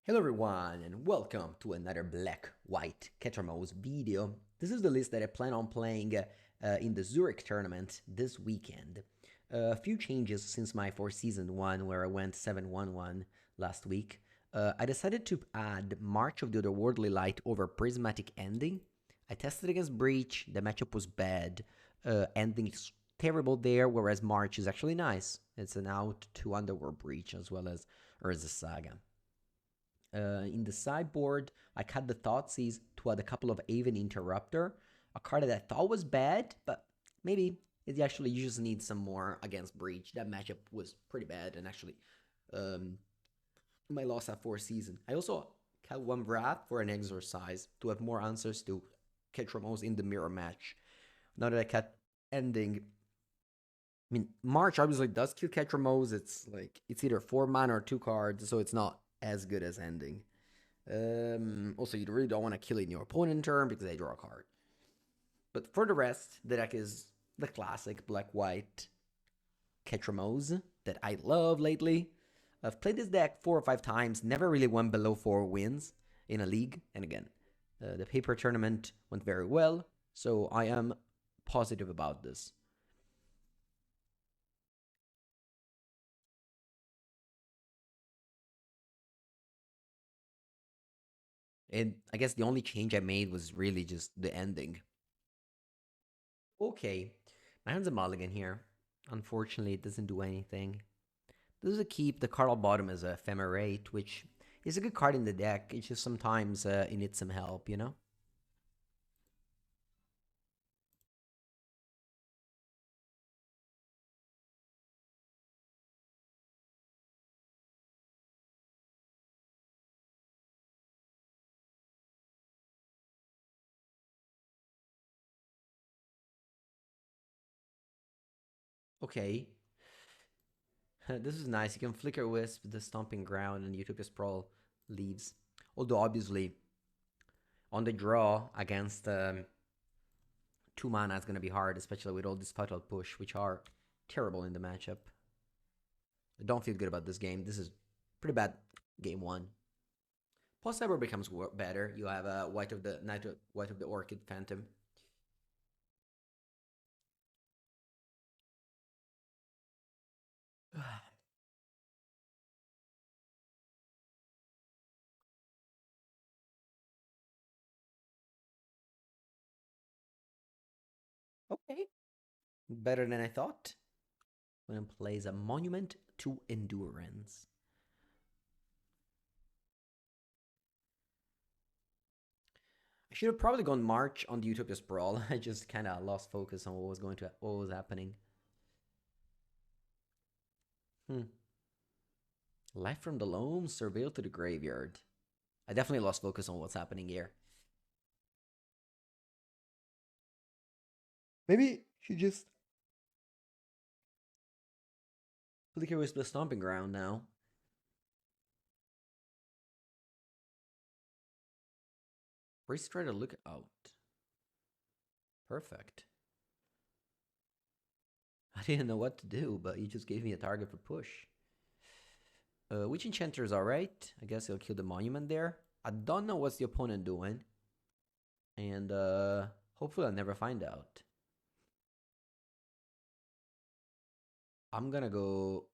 Hello everyone and welcome to another black-white Ketra video. This is the list that I plan on playing in the Zurich tournament this weekend. A few changes since my four-season one where I went 7-1-1 last week. I decided to add March of the Otherworldly Light over Prismatic Ending. I tested against Breach, the matchup was bad. Ending is terrible there, whereas March is actually nice. It's an out to Underworld Breach as well as Urza Saga. In the sideboard, I cut the Thoughtseize to add a couple of Aven Interrupter, a card that I thought was bad, but maybe it actually you just need some more against Breach. That matchup was pretty bad, and actually, my loss at 4 season. I also cut one Wrath for an Exorcise to have more answers to Ketramos in the mirror match. Now that I cut Ending, I mean, March obviously does kill Ketramos. It's like, it's either 4 mana or 2 cards, so it's not as good as Ending. Also, you really don't want to kill it in your opponent turn because they draw a card. But for the rest, the deck is the classic black-white Ketramos that I love lately. I've played this deck 4 or 5 times, never really went below 4 wins in a league. And again, the paper tournament went very well, so I am positive about this. And I guess the only change I made was really just the ending. Okay, my hand's a mulligan here. Unfortunately, it doesn't do anything. This is a keep. The card on bottom is a Ephemerate, which is a good card in the deck. It's just sometimes it needs some help, you know? Okay. This is nice. You can Flicker Wisp, the Stomping Ground, and Utopia Sprawl leaves. Although, obviously, on the draw against 2 mana, it's going to be hard, especially with all these Fatal Push, which are terrible in the matchup. I don't feel good about this game. This is pretty bad game 1. Post Cyber becomes better. You have a White of the White of the Orchid Phantom. Okay. Better than I thought. When plays a Monument to Endurance. I should have probably gone March on the Utopia Sprawl. I just kind of lost focus on what was happening. Life from the Loam, Surveil to the Graveyard. I definitely lost focus on what's happening here. Maybe she just Flicker with the Stomping Ground now. Race try to look out. Perfect. I didn't know what to do, but you just gave me a target for push. Witch Enchanter is alright. I guess he'll kill the Monument there. I don't know what's the opponent doing. And hopefully I'll never find out. I'm gonna go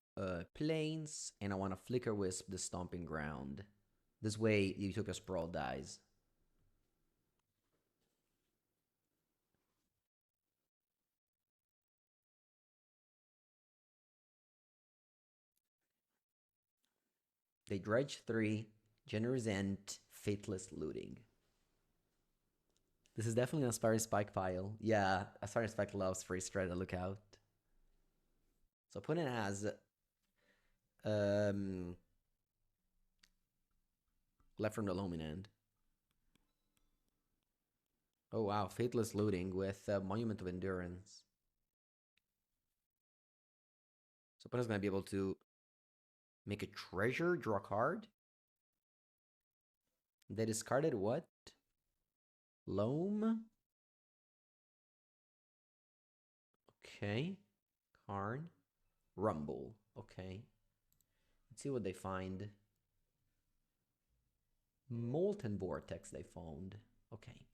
Plains, and I want to Flicker Wisp the Stomping Ground. This way, Utopia Sprawl dies. They dredge 3, Generous End, Fateless Looting. This is definitely an Aspiring Spike pile. Yeah, Aspiring Spike loves Freeze Try to look out. So opponent has left from the Loam end. Oh wow, Fateless Looting with Monument of Endurance. So opponent's gonna be able to make a treasure, draw a card. They discarded what? Loam? Okay. Karn. Rumble. Okay. Let's see what they find. Molten Vortex they found. Okay.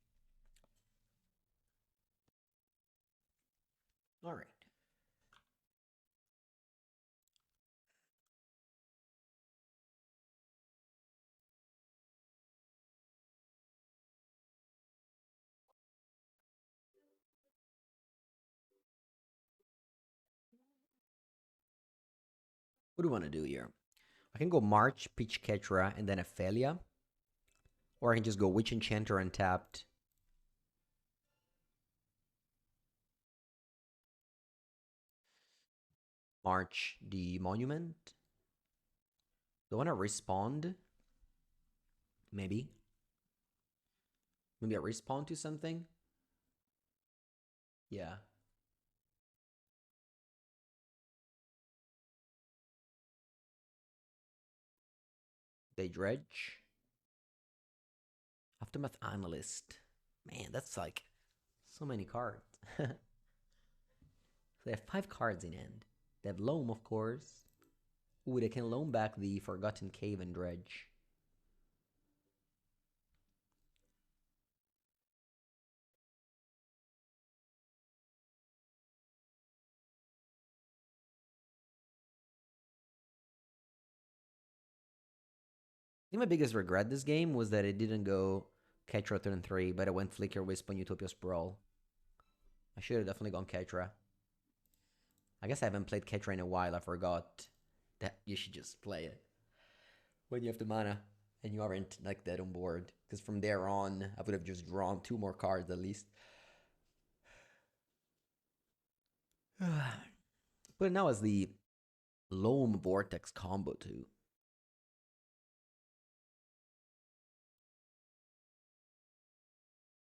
All right. What do we want to do here? I can go March, Pitch Ketra, and then Ophelia. Or I can just go Witch Enchanter untapped. March the Monument. Do I want to respond? Maybe. Maybe I respond to something? Yeah. They Dredge. Aftermath Analyst. Man, that's like so many cards. They have 5 cards in hand. They have Loam, of course. Ooh, they can loan back the Forgotten Cave and Dredge. I think my biggest regret this game was that it didn't go Ketra turn 3, but it went Flicker, Wisp, and Utopia Sprawl. I should have definitely gone Ketra. I guess I haven't played Ketra in a while. I forgot that you should just play it when you have the mana and you aren't like dead on board. Because from there on, I would have just drawn 2 more cards at least. But now as the Loam Vortex combo too.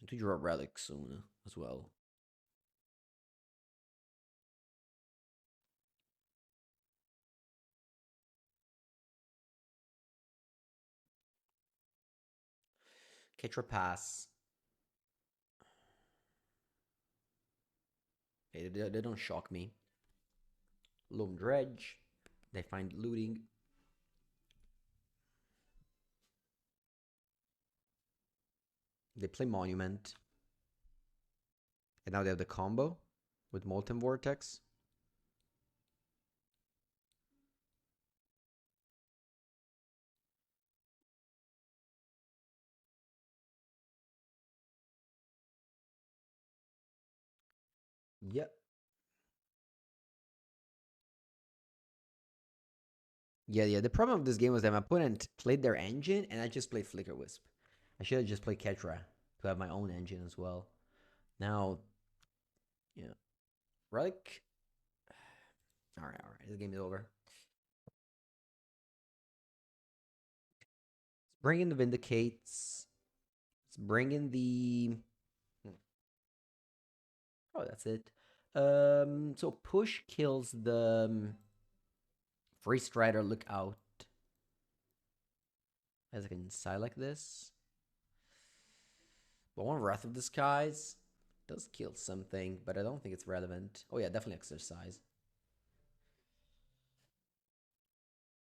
To draw Relic soon as well. Ketra Pass. They don't shock me. Loam Dredge. They find looting. They play Monument. And now they have the combo with Molten Vortex. Yep. Yeah. The problem of this game was that my opponent played their engine and I just played Flicker Wisp. I should have just played Ketra to have my own engine as well. Now, yeah. Relic. Alright. This game is over. Let's bring in the Vindicates. Let's bring in the. Oh, that's it. So push kills the Free Strider. Look out. As I can side like this. But one Wrath of the Skies does kill something, but I don't think it's relevant. Oh yeah, definitely Exercise.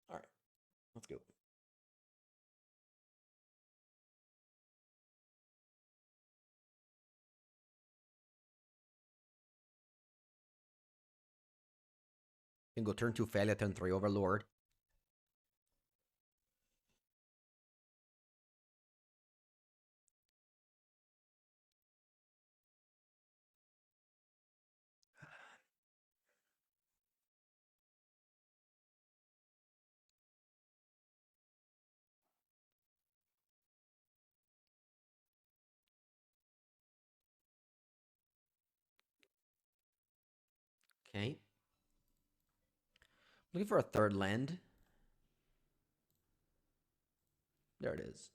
Alright, let's go. Can go turn 2 Failure, turn 3 Overlord. Okay. Looking for a third land. There it is.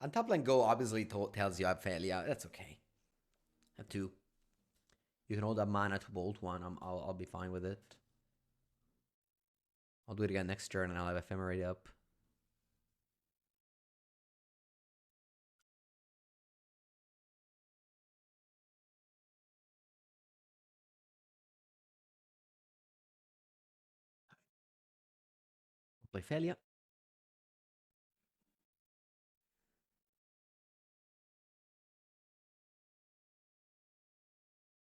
On top lane go obviously tells you I have failure. That's okay. I have 2. You can hold up mana to bolt 1. I'll be fine with it. I'll do it again next turn and I'll have Ephemerate up. Play Felia.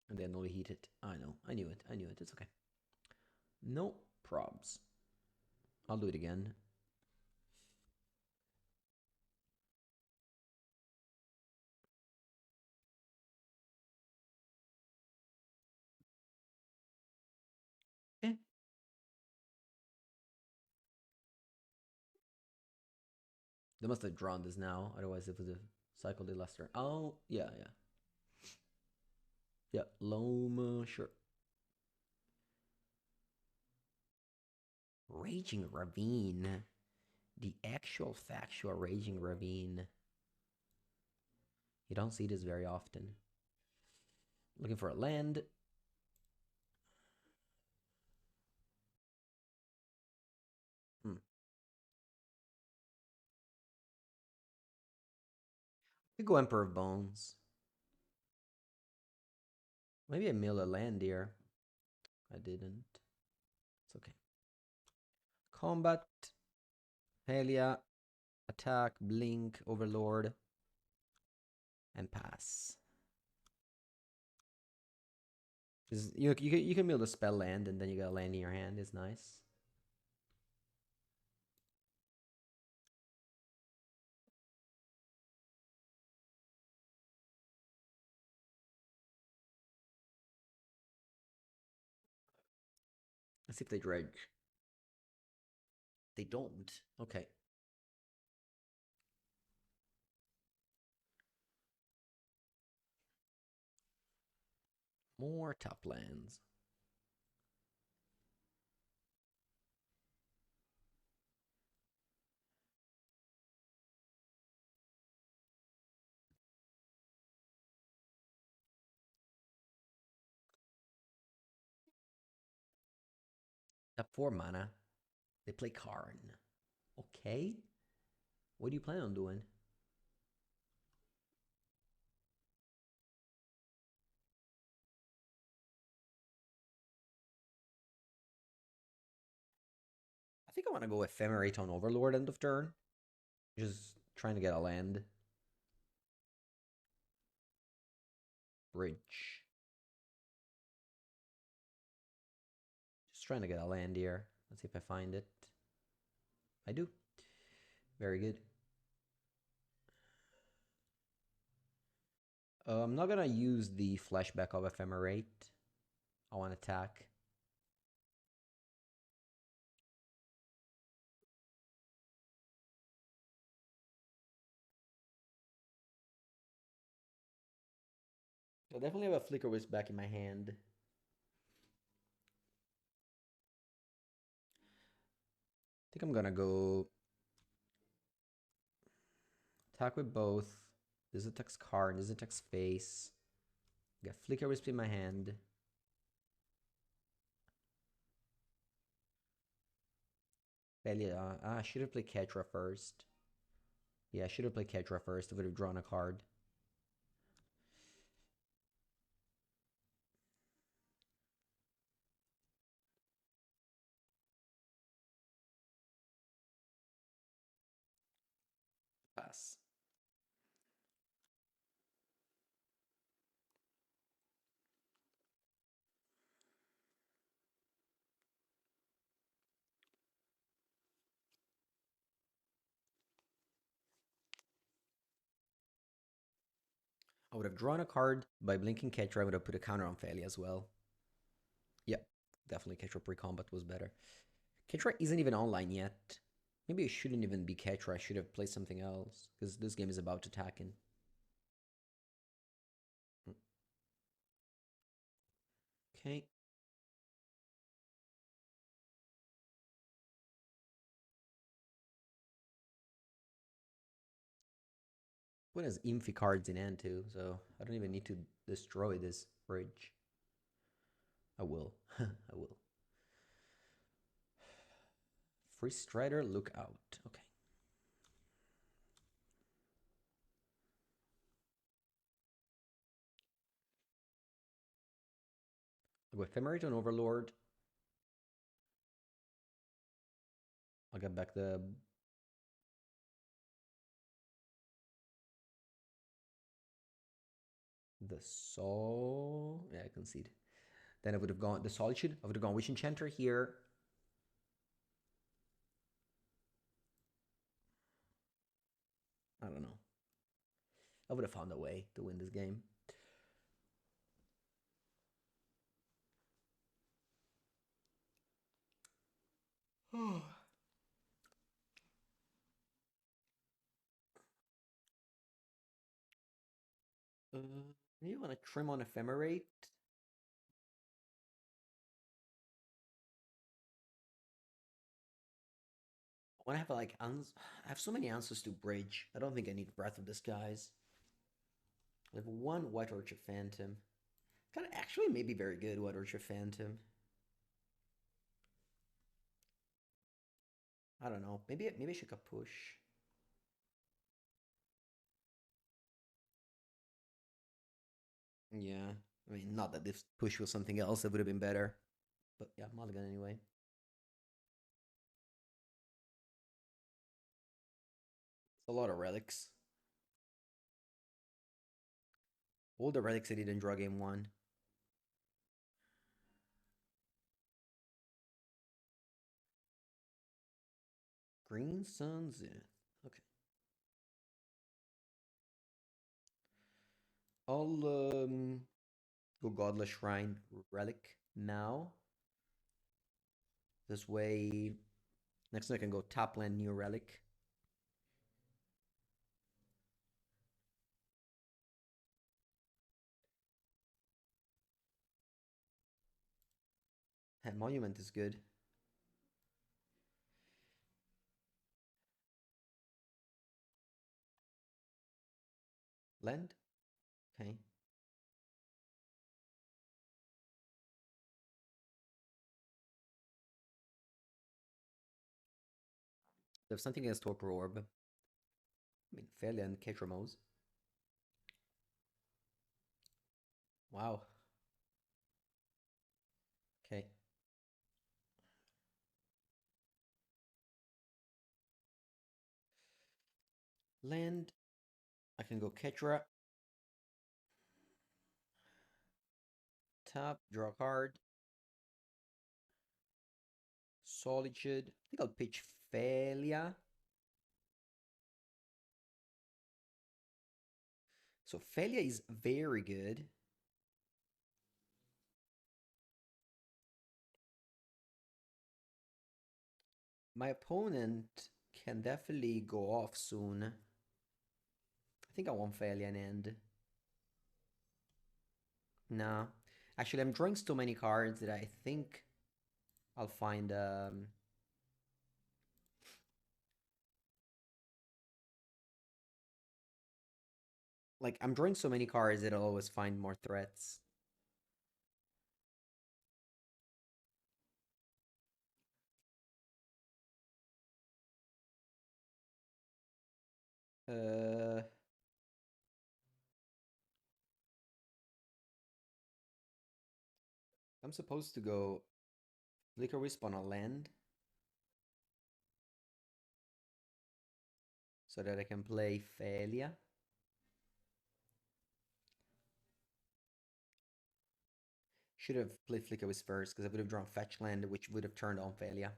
And then only heat it. I know. I knew it. I knew it. It's okay. No probs. I'll do it again. Eh. They must have drawn this now. Otherwise, it would have cycled it last turn. Oh, yeah, yeah. Yeah, Loma, sure. Raging Ravine. The actual factual Raging Ravine. You don't see this very often. Looking for a land. We go Emperor of Bones. Maybe I mill a land here. I didn't. It's okay. Combat. Helia. Attack. Blink. Overlord. And pass. You can mill the spell land and then you got a land in your hand. It's nice. Let's see if they dredge. They don't. Okay. More top lands. Top 4 mana. They play Karn. Okay. What do you plan on doing? I think I want to go Ephemerate on Overlord end of turn. Just trying to get a land. Bridge. Just trying to get a land here. Let's see if I find it. I do. Very good. I'm not gonna use the flashback of Ephemerate. I want to attack. I definitely have a Flicker Wisp back in my hand. I think I'm gonna go attack with both. This attacks Karn, this attacks face. Got Flicker Wisp in my hand. I should have played Ketra first. Yeah, I should have played Ketra first. I would have drawn a card. Pass. I would have drawn a card by blinking Ketra. I would have put a counter on Falia as well. Yeah, definitely Ketra pre-combat was better. Ketra isn't even online yet. Maybe it shouldn't even be Ketra. I should have played something else because this game is about attacking. Okay. What has Infi cards in hand too, so I don't even need to destroy this bridge. I will. I will. Free Strider, look out. Okay. I'll go Ephemerate on Overlord. I'll get back the soul. Yeah, I concede. Then I would have gone the solitude. I would have gone Witch Enchanter here. I don't know. I would have found a way to win this game. You want to trim on Ephemerate? I want to have like I have so many answers to bridge. I don't think I need Breath of Disguise. I have one White Orchid Phantom. Kind of actually maybe very good White Orchid Phantom. I don't know. Maybe I should go push. Yeah. I mean, not that this push was something else that would have been better. But yeah, mulligan anyway. It's a lot of relics. All the relics I did in draw game one. Green Sun Zenith. Okay. I'll go Godless Shrine Relic now. This way, next I can go top land New Relic. And Monument is good. Land? Okay. There's something against Torpor Orb. I mean, Felia and Ketramos. Wow. Okay. Land. I can go Ketra. Top, draw a card. Solitude. I think I'll pitch Felia. So Felia is very good. My opponent can definitely go off soon. I think I want Felia and end. No. Actually, I'm drawing so many cards that I think I'll find like I'm drawing so many cards that I'll always find more threats. Uh I'm supposed to go Flicker Wisp on a land so that I can play Felia. Should have played Flicker Wisp first because I would have drawn Fetch Land, which would have turned on Felia.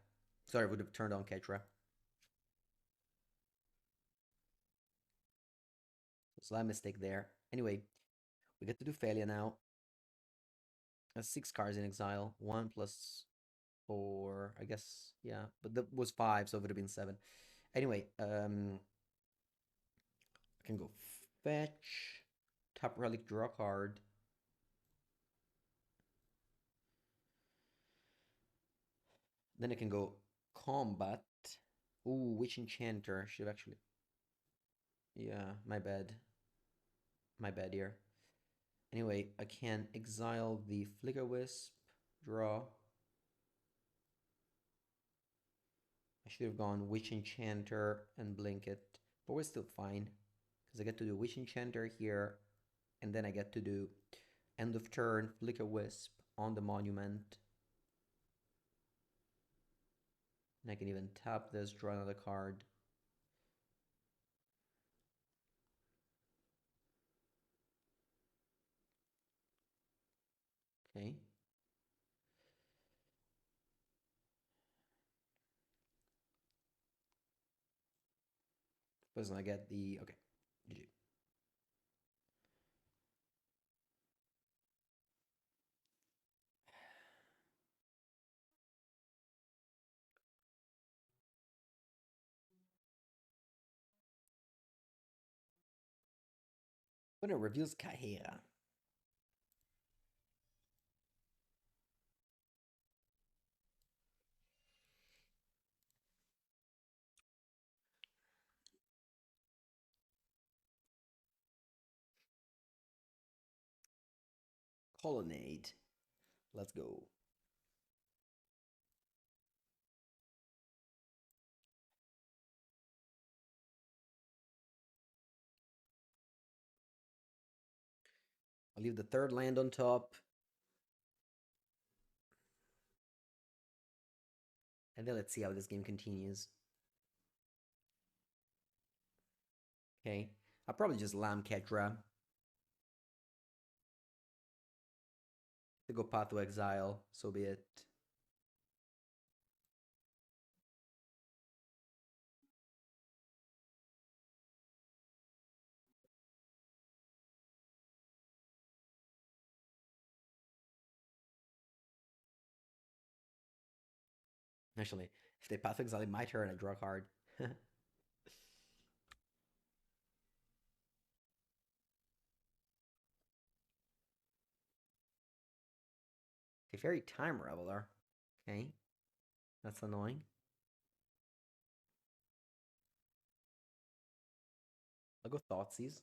Sorry, would have turned on Ketra. So slight mistake there. Anyway, we get to do Felia now. 6 cards in exile. 1 plus 4, I guess. Yeah, but that was 5, so it would have been 7. Anyway, I can go fetch, top relic, draw card. Then I can go combat. Ooh, Witch Enchanter should actually. Yeah, my bad. My bad here. Anyway, I can exile the Flicker Wisp, draw. I should have gone Witch Enchanter and blink it, but we're still fine because I get to do Witch Enchanter here, and then I get to do end of turn Flicker Wisp on the monument. And I can even tap this, draw another card. Okay. Suppose I get the... Okay. GG. When it reveals Kahera. Colonnade. Let's go. I'll leave the third land on top. And then let's see how this game continues. Okay. I'll probably just Lamb Ketra. To go Path to Exile, so be it. Actually, if they Path to Exile my turn, I draw a card. Okay, very Time Reveler. Okay. That's annoying. I'll go Thoughtseize.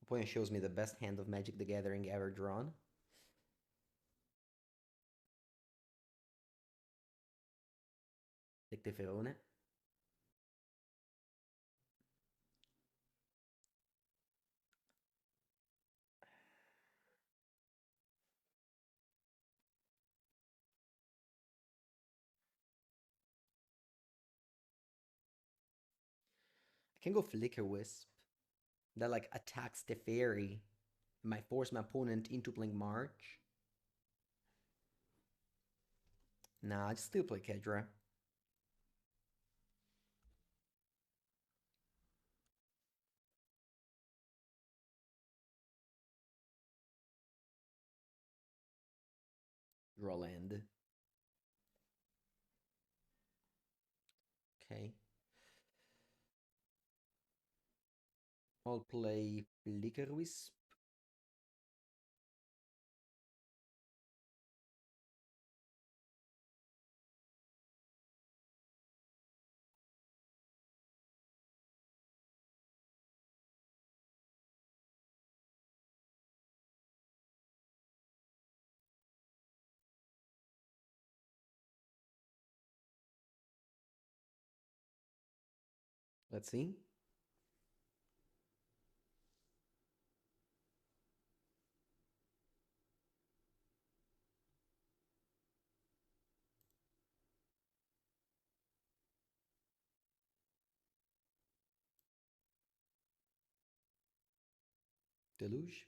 Opponent shows me the best hand of Magic the Gathering ever drawn. Dictaferone. I can go Flicker Wisp. That like attacks the fairy. Might force my opponent into playing March. Nah, I just still play Kedra. Draw land. Okay. I'll play Flicker Wisp. Let's see. Deluge.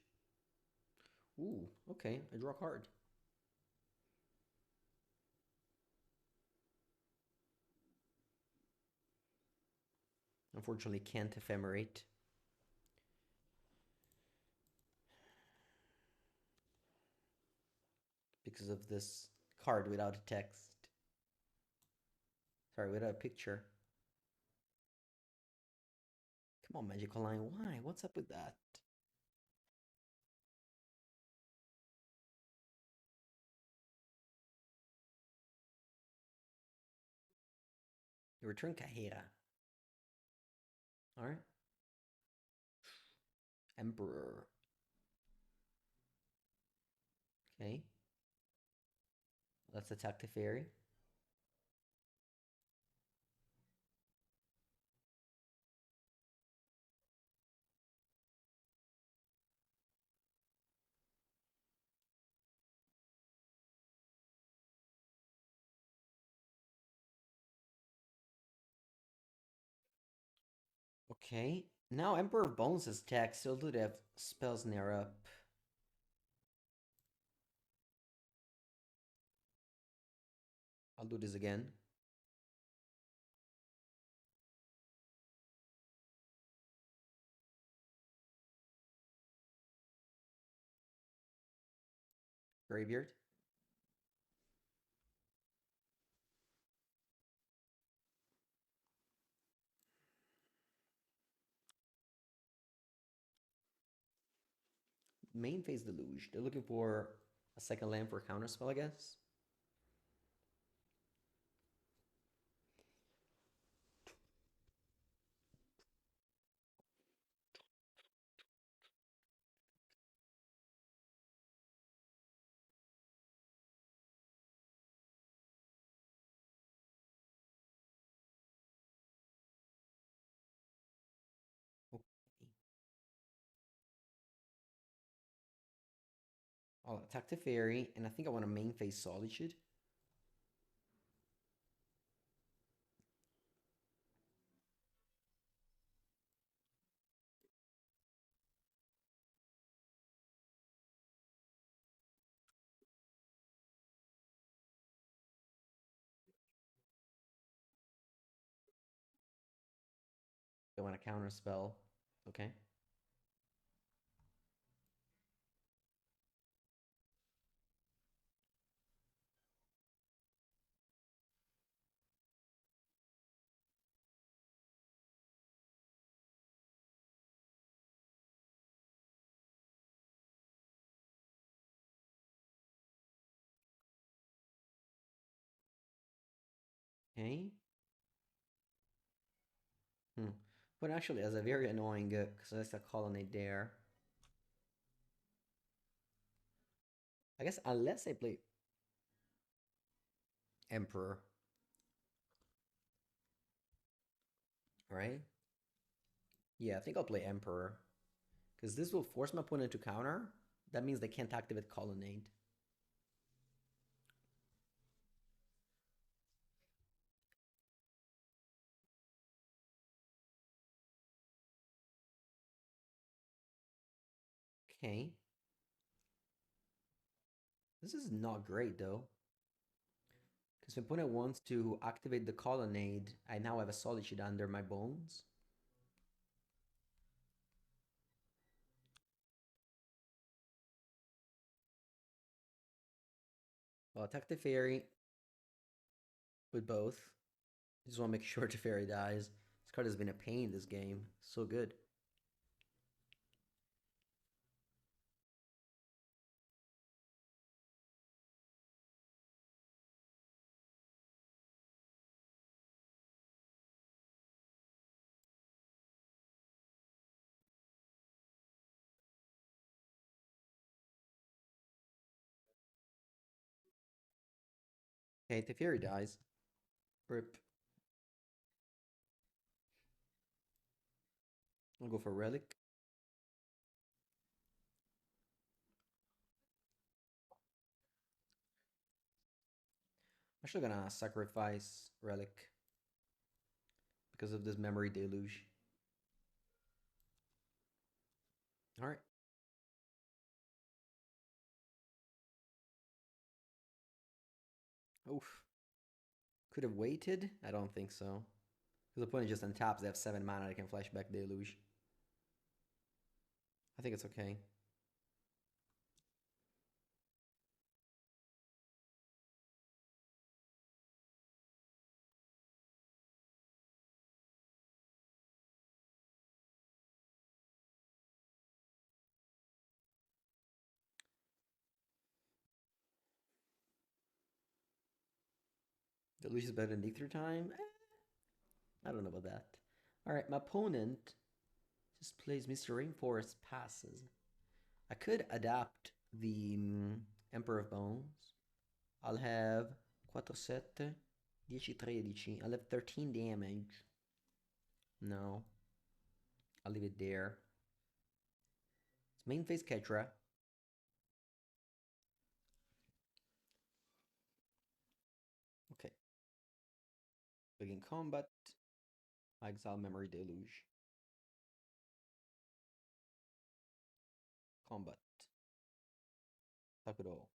Ooh, okay. I draw a card. Unfortunately, can't ephemerate. Because of this card without a text. Sorry, without a picture. Come on, Magical Line. Why? What's up with that? You return Kahera. Alright. Emperor. Okay. Let's attack the fairy. Okay. Now Emperor of Bones is tech, still do they have spells near up? I'll do this again. Graveyard. Main phase Deluge. They're looking for a second land for a counterspell, I guess. Okay. I'll attack the fairy, and I think I want to main phase Solitude. I want to counterspell. Okay. Okay. But actually, as a very annoying, because there's a colonnade there. I guess unless I play Emperor, right? Yeah, I think I'll play Emperor. Because this will force my opponent to counter. That means they can't activate Colonnade. Okay. This is not great though. Because my opponent wants to activate the Colonnade. I now have a Solitude under my bones. I'll attack the Fairy with both. Just want to make sure the Fairy dies. This card has been a pain this game. So good. Okay, the Fairy dies. Rip. I'll go for Relic. I'm actually gonna sacrifice Relic because of this Memory Deluge. Alright. Oof. Could have waited? I don't think so. Because the opponent just untaps, they have 7 mana, they can flashback Deluge. I think it's okay. Deluge is better than Dig Through Time? I don't know about that. Alright, my opponent just plays Mr. Rainforest Passes. I could adapt the Emperor of Bones. I'll have 4, 7, 10, 13. I'll have 13 damage. No. I'll leave it there. It's main phase Ketra. Okay. Begin combat. Exile Memory Deluge. Combat. Aggro.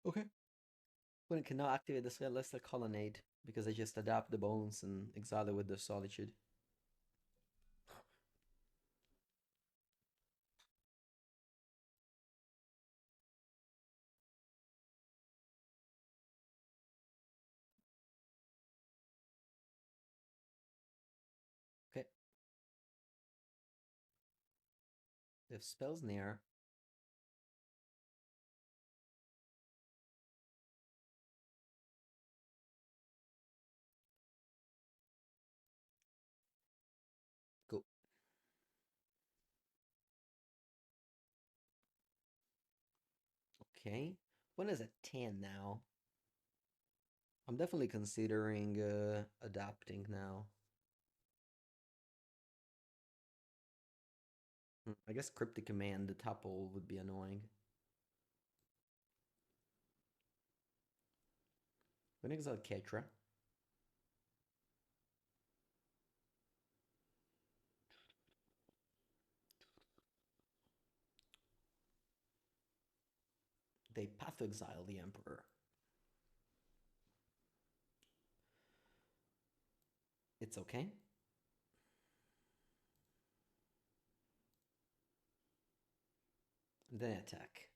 Okay. When it cannot activate the Celestial Colonnade because I just adapt the bones and exile it with the Solitude. Okay. If spells near. Go. Okay. When is it 10 now? I'm definitely considering adapting now. I guess Cryptic Command, the tuple, would be annoying. When exile Ketra. They path exile the Emperor. It's okay. And then attack.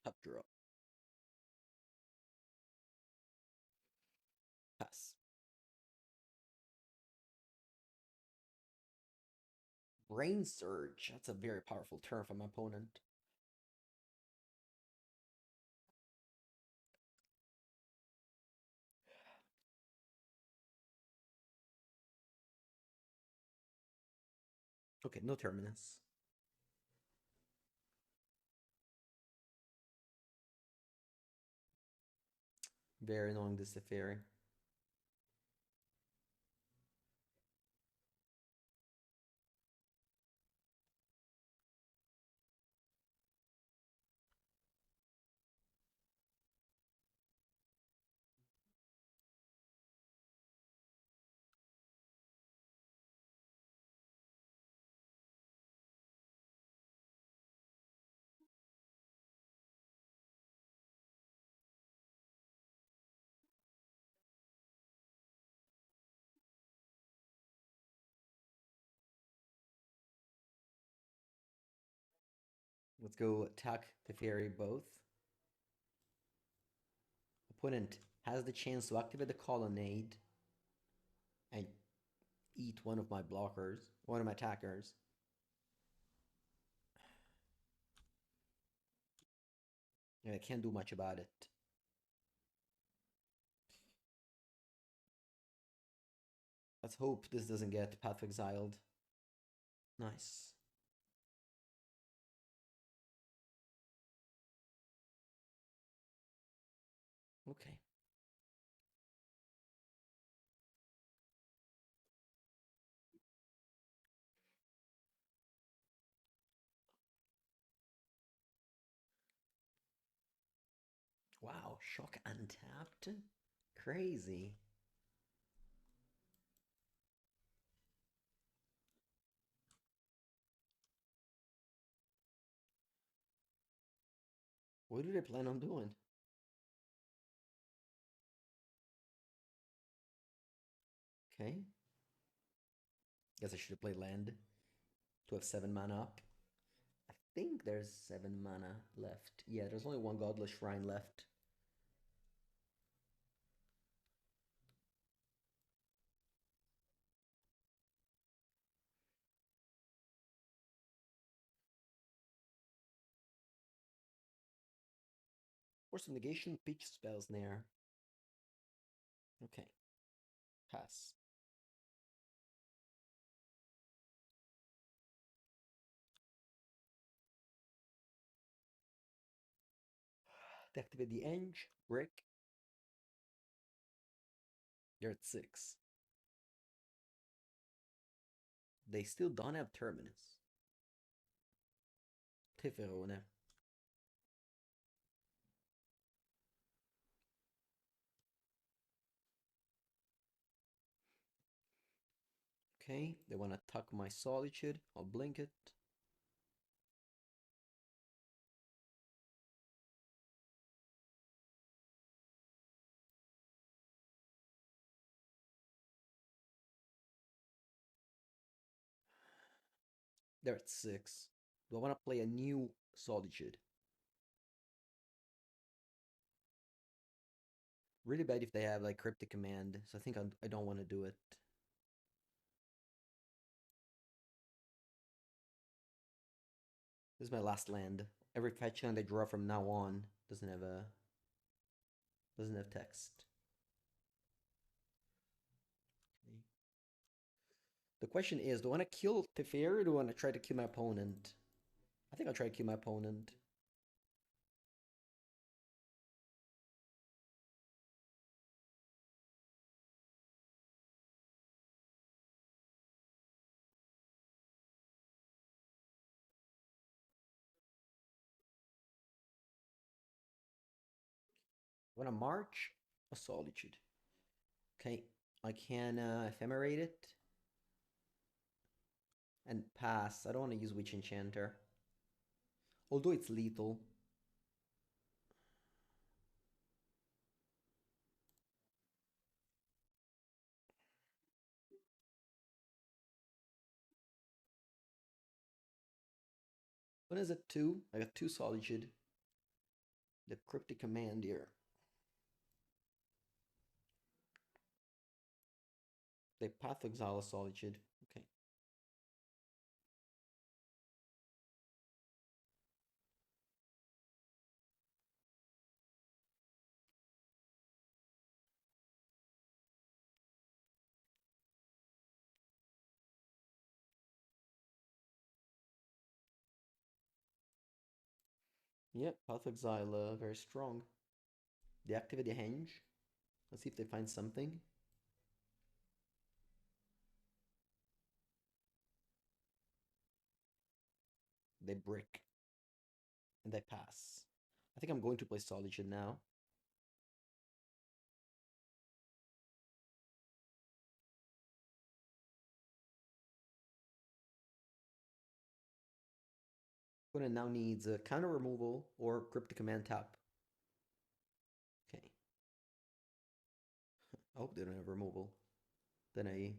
Top draw. Pass. Brain Surge. That's a very powerful turn from my opponent. Okay, no Terminus. Very annoying this Teferi. Let's go attack Teferi both. Opponent has the chance to activate the Colonnade and eat one of my blockers, one of my attackers. And I can't do much about it. Let's hope this doesn't get path exiled. Nice. Okay. Wow, shock untapped? Crazy. What do they plan on doing? Okay. Guess I should have played land to have 7 mana up. I think there's 7 mana left. Yeah, there's only one Godless Shrine left. Force of Negation, Peach spells near. Okay. Pass. Deactivate the Eng, Brick. You're at 6. They still don't have Terminus. Teferone. Okay, they want to tuck my Solitude. I'll blink it. They're at 6. Do I want to play a new Solitude? Really bad if they have like Cryptic Command, so I think I don't want to do it. This is my last land. Every fetch land I draw from now on doesn't have text. Okay. The question is, do I want to kill Teferi or do I want to try to kill my opponent? I think I'll try to kill my opponent. I want to march a Solitude. Okay, I can ephemerate it and pass. I don't want to use Witch Enchanter. Although it's lethal. When is it 2? I got 2 Solitude. The Cryptic Command here. They Path Exile a Solitude. Okay. Yep, Path Exile, very strong. Deactivate the Henge. Let's see if they find something. They brick. And they pass. I think I'm going to play Solitude now. Opponent now needs a counter removal or Cryptic Command tap. Okay. I hope they don't have removal. Then I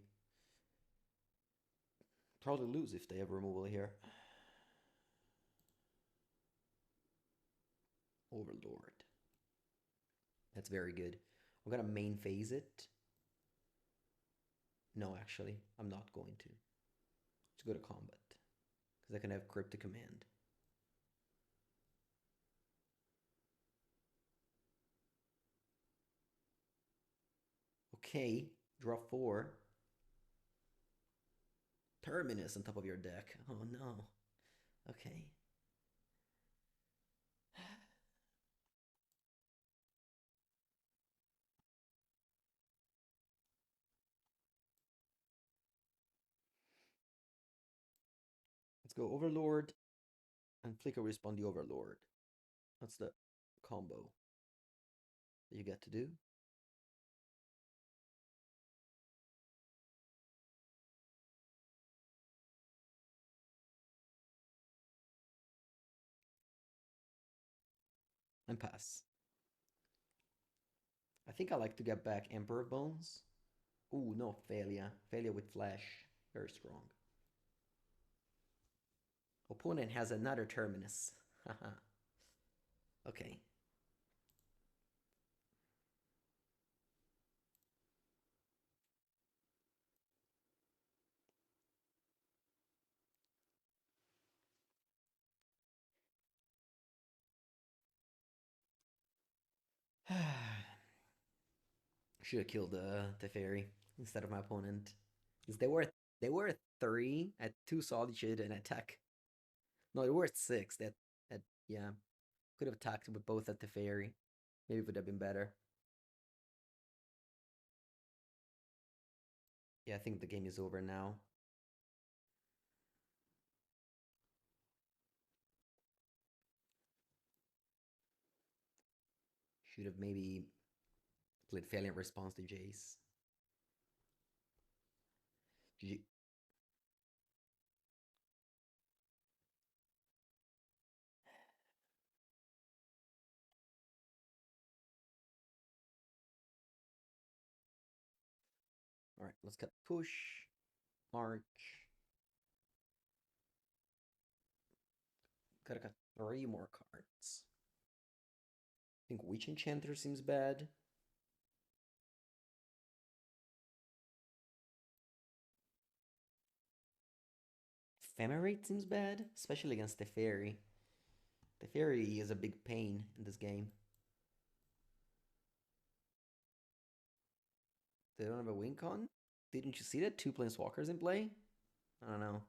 probably lose if they have removal here. Overlord. That's very good. I'm gonna main phase it. No, actually, I'm not going to. Let's go to combat. Because I can have Cryptic Command. Okay, draw 4. Terminus on top of your deck. Oh no. Okay. Let's go Overlord and Flicker Respawn the Overlord. That's the combo that you get to do. And pass. I think I like to get back Emperor Bones. Ooh, no, Failure. Failure with Flash. Very strong. Opponent has another Terminus. Haha. Okay. Should have killed the fairy instead of my opponent. Because they were 3 at 2 Solitude and attack. No, they were at 6. That yeah. Could have attacked with both at the fairy. Maybe it would have been better. Yeah, I think the game is over now. Should have maybe played Valiant Response to Jace. GG. Alright, let's cut push. March. Gotta cut 3 more cards. I think Witch Enchanter seems bad. Ephemerate seems bad, especially against the Fairy. The Fairy is a big pain in this game. They don't have a win con? Didn't you see that? 2 Planeswalkers in play? I don't know.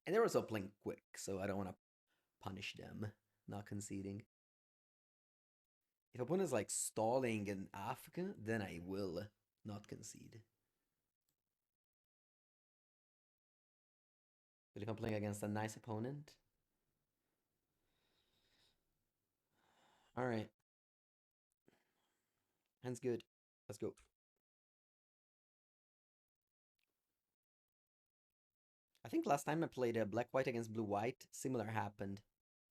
And they're also playing quick, so I don't want to punish them not conceding. If opponent's like stalling in Africa, then I will not concede. But if I'm playing against a nice opponent, all right, hand's good. Let's go. I think last time I played a black-white against blue-white, similar happened.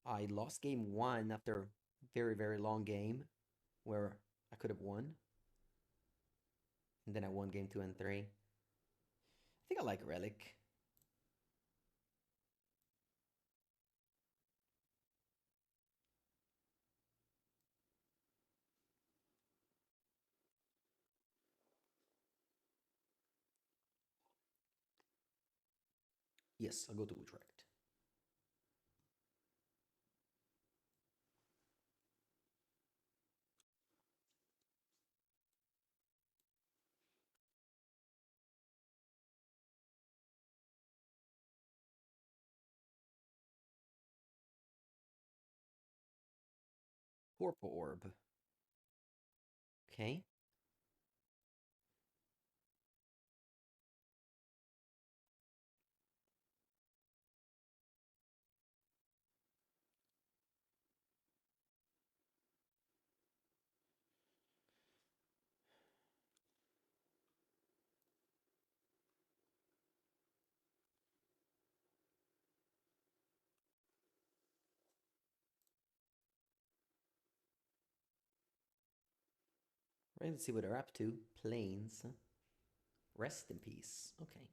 I lost game 1 after a very, very long game where I could have won. And then I won game 2 and 3. I think I like Relic. Yes, I'll go to Utrecht. Purple Orb. Okay. Right, let's see what they're up to. Planes. Rest in peace. Okay.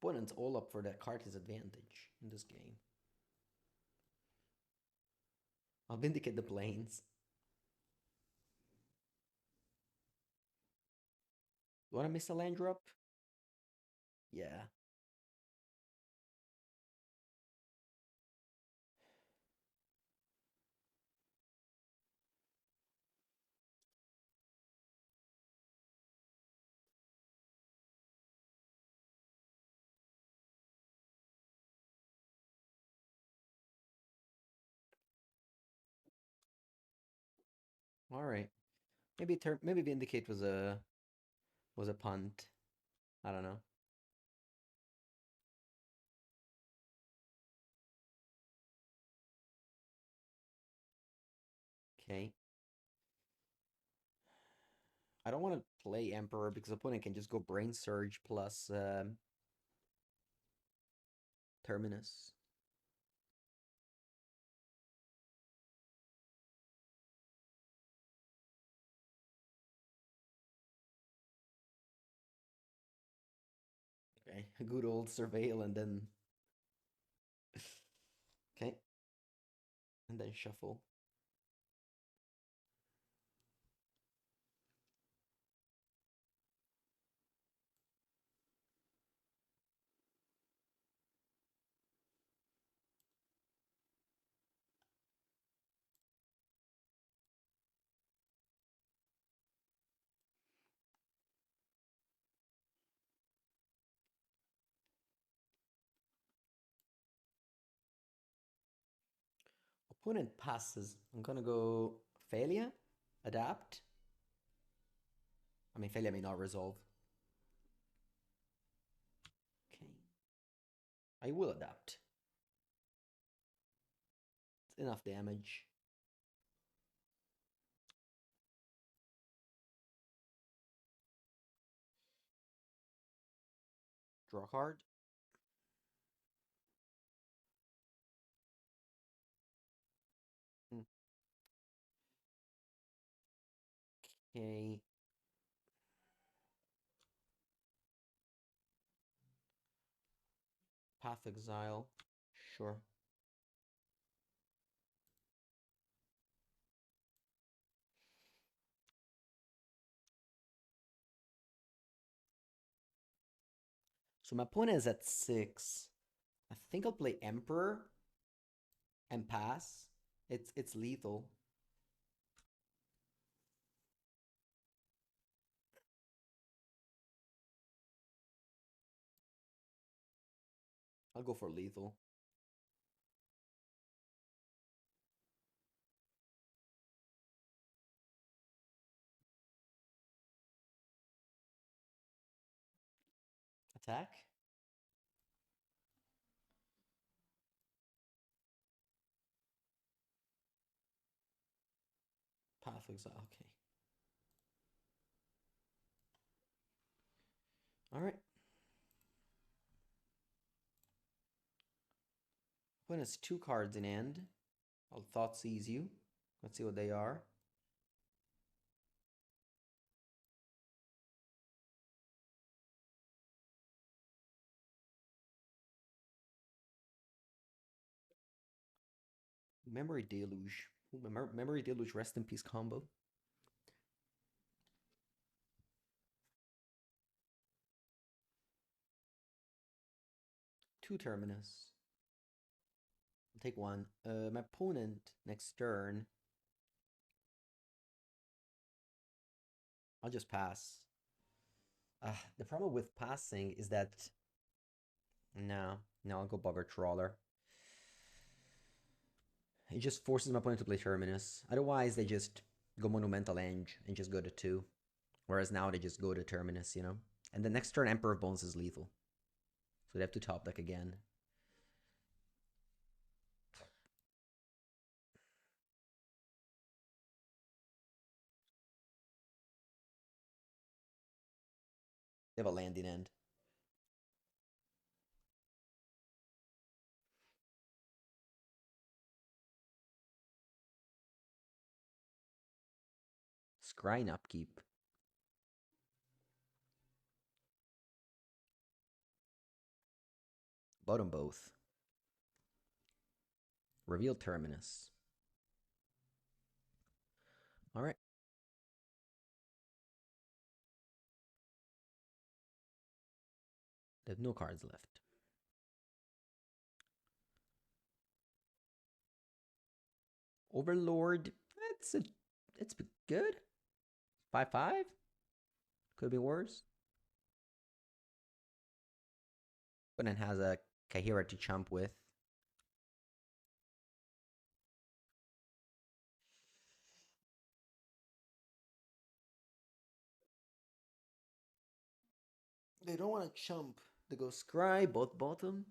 Opponent's all up for that card disadvantage in this game. I'll vindicate the planes. You wanna miss a land drop? Yeah. All right. Maybe vindicate was a punt. I don't know. Okay. I don't want to play Emperor because opponent can just go Brain Surge plus Terminus. Okay, a good old Surveil and then okay, and then shuffle. Opponent passes. I'm gonna go Failure, Adapt. I mean, Failure may not resolve. I will adapt. It's enough damage. Draw a card. Okay. Path Exile. Sure. So my opponent is at 6. I think I'll play Emperor and pass. It's lethal. I'll go for lethal. Attack. Path Exile. Okay. All right. Opponent has 2 cards in hand. I'll Thought Seize You. Let's see what they are. Memory Deluge. Ooh, Memory Deluge Rest in Peace combo. Two Terminus. I'll take 1. My opponent next turn. I'll just pass. The problem with passing is that no, I'll go Bogger Trawler. It just forces my opponent to play Terminus. Otherwise, they just go Monumental Eng and just go to 2. Whereas now they just go to Terminus, you know? And the next turn, Emperor of Bones is lethal. So they have to top deck again. They have a landing end. Scrying Upkeep. Bottom both. Reveal Terminus. Alright. They have no cards left. Overlord. It's good. 5/5. Could be worse. But then has a Kahira to chump with. They don't want to chump. They go scry, both bottom,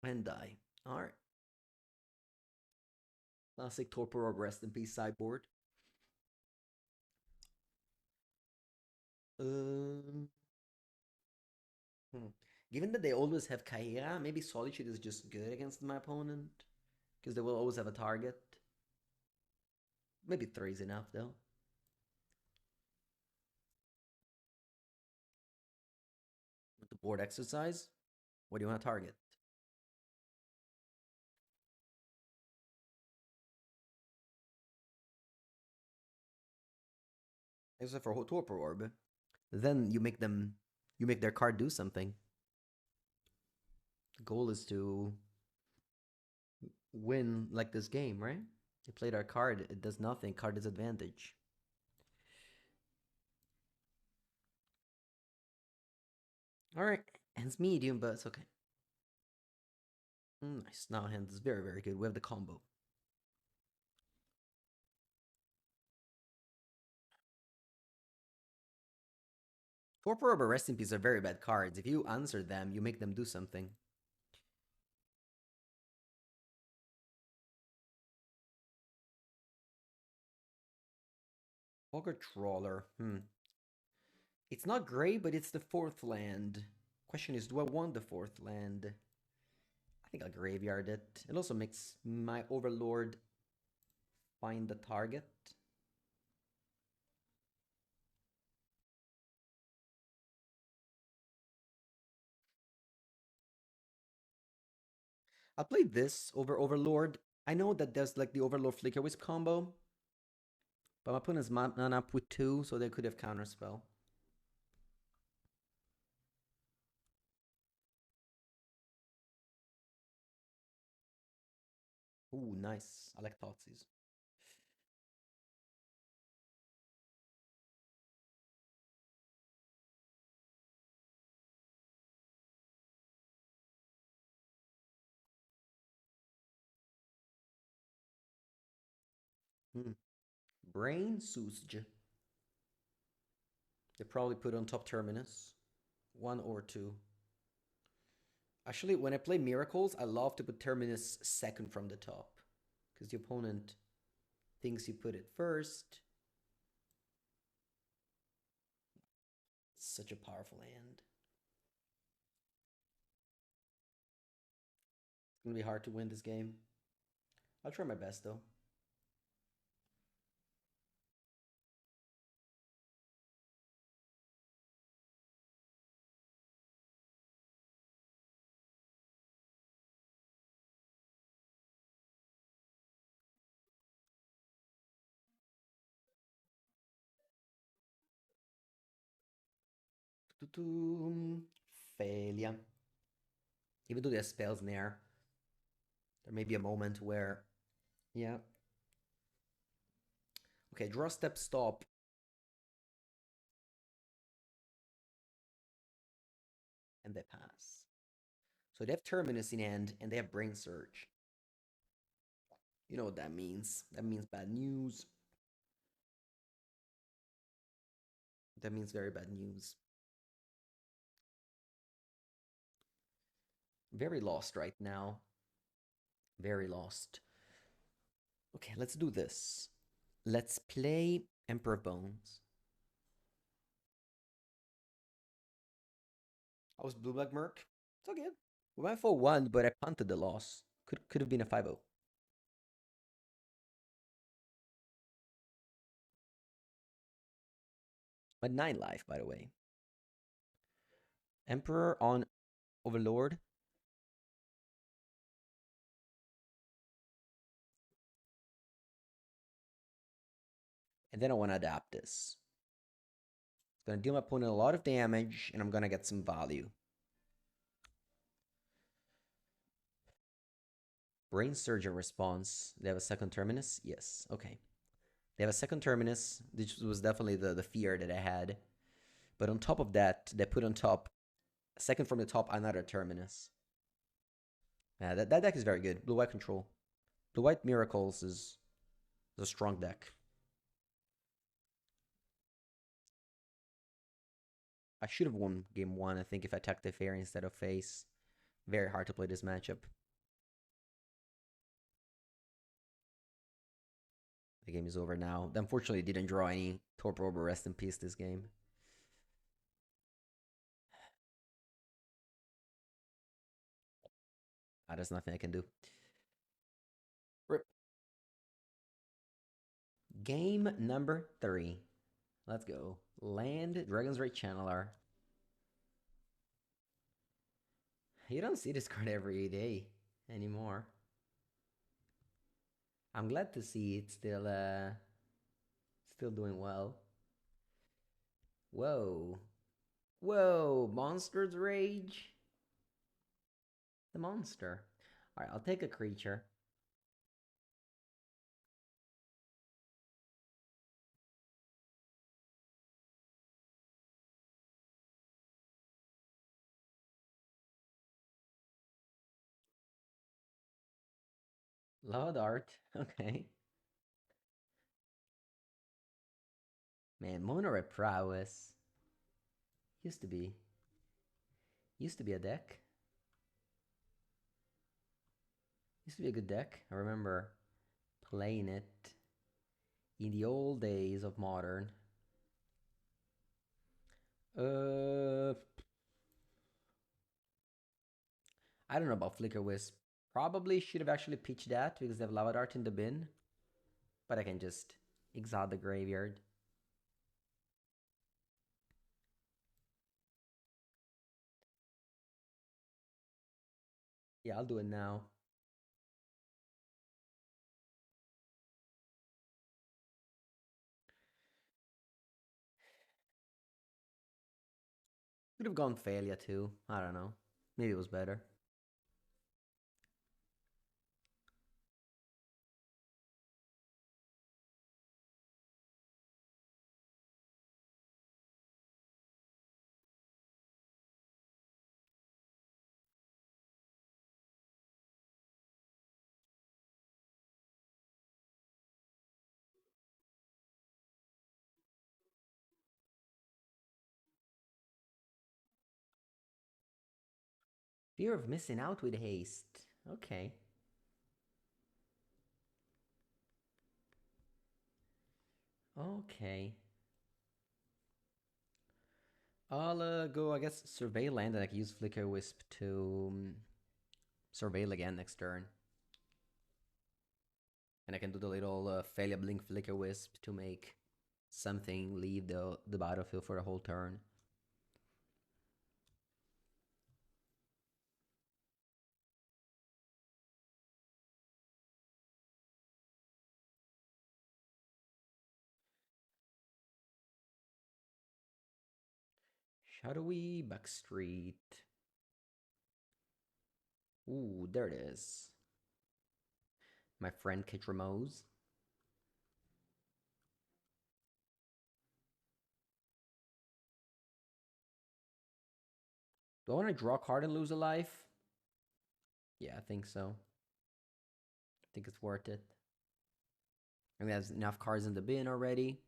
and die. Alright. Classic Torpor Orb Rest in Peace sideboard. Um, Given that they always have Kaira, maybe Solitude is just good against my opponent. Because they will always have a target. Maybe 3 is enough though. With the board exercise, what do you want to target? Except for Torpor Orb. Then you make their card do something. The goal is to win like this game, right? They played our card, it does nothing, card disadvantage. Alright, hand's medium, but it's okay. Nice, now hand is very, very good. We have the combo. Torpor or Rest in Peace are very bad cards. If you answer them, you make them do something. Ogre Trawler. It's not great, but it's the fourth land. Question is, do I want the fourth land? I think I'll graveyard it. It also makes my Overlord find the target. I'll play this over Overlord. I know that there's like the Overlord Flicker Wisp combo, but my opponent's mana up with 2, so they could have Counterspell. Ooh, nice. I like Thoughtseize. Brain Soosge. They probably put on top Terminus. 1 or 2. Actually, when I play Miracles, I love to put Terminus second from the top. Because the opponent thinks you put it first. It's such a powerful hand. It's going to be hard to win this game. I'll try my best, though. Failure. Even though there's spells in there, there may be a moment where, yeah. Okay, draw step stop. And they pass. So they have Terminus in hand, and they have Brain Surge. You know what that means. That means bad news. That means very bad news. Very lost right now. Very lost. Okay, let's do this. Let's play Emperor Bones. I was Blue Black Merc. It's all good. We went for 1, but I punted the loss. Could have been a 5-0. But 9 life, by the way. Emperor on Overlord. And then I want to adapt this. It's going to deal my opponent a lot of damage, and I'm going to get some value. Brain Surgeon response. They have a second Terminus? Yes. Okay. They have a second Terminus. This was definitely the fear that I had. But on top of that, they put on top, second from the top, another Terminus. Yeah, that deck is very good. Blue-White Control. Blue-White Miracles is a strong deck. I should have won game 1, I think, if I attacked the Fairy instead of Face. Very hard to play this matchup. The game is over now. Unfortunately, didn't draw any Torpor Orb. Rest in peace this game. There's nothing I can do. Rip. Game number 3. Let's go. Land Dragon's Rage Channeler. You don't see this card every day anymore. I'm glad to see it still doing well. Whoa. Whoa, Monster's Rage? The monster. Alright, I'll take a creature. Loud art. Okay. Man, Mono Red Prowess. Used to be. Used to be a deck. Used to be a good deck. I remember playing it in the old days of Modern. I don't know about Flicker Wisp. Probably should have actually pitched that because they have Lava Dart in the bin. But I can just exile the graveyard. Yeah, I'll do it now. Could have gone Failure too. I don't know. Maybe it was better. Fear of missing out with haste. Okay. Okay. I'll go, I guess, Surveil land and I can use Flicker Wisp to Surveil again next turn. And I can do the little Failure Blink Flicker Wisp to make something leave the battlefield for the whole turn. Shadowy Backstreet. Ooh, there it is. My friend Ketra. Do I want to draw a card and lose a life? Yeah, I think so. I think it's worth it. And we have enough cards in the bin already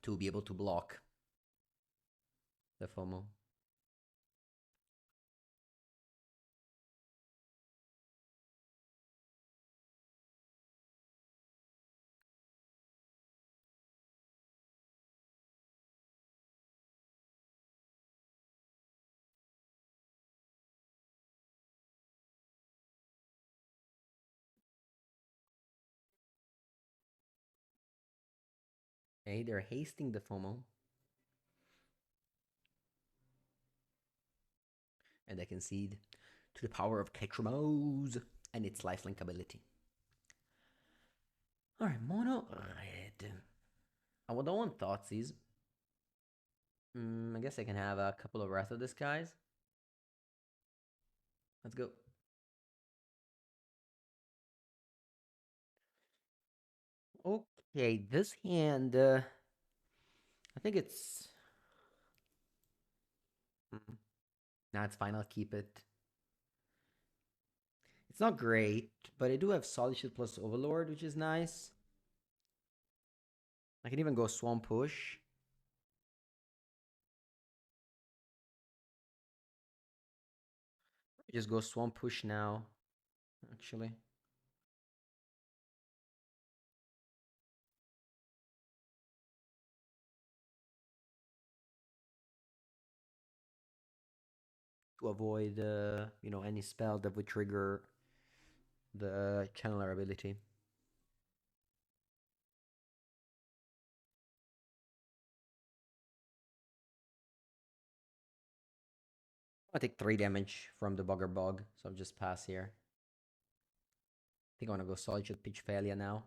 to be able to block the FOMO. Okay, they're hasting the FOMO. And they concede to the power of Ketra and its lifelink ability. Alright, mono red. I don't want Thoughtseize. I guess I can have a couple of Wrath of Disguise. Let's go. Okay, this hand, I think it's... Nah, it's fine, I'll keep it. It's not great, but I do have Solitude plus Overlord, which is nice. I can even go Swamp Push. Just go Swamp Push now, actually. To avoid, any spell that would trigger the Channeler ability. I take 3 damage from the Bugger Bug, so I'll just pass here. I think I want to go Solitude Pitch Failure now.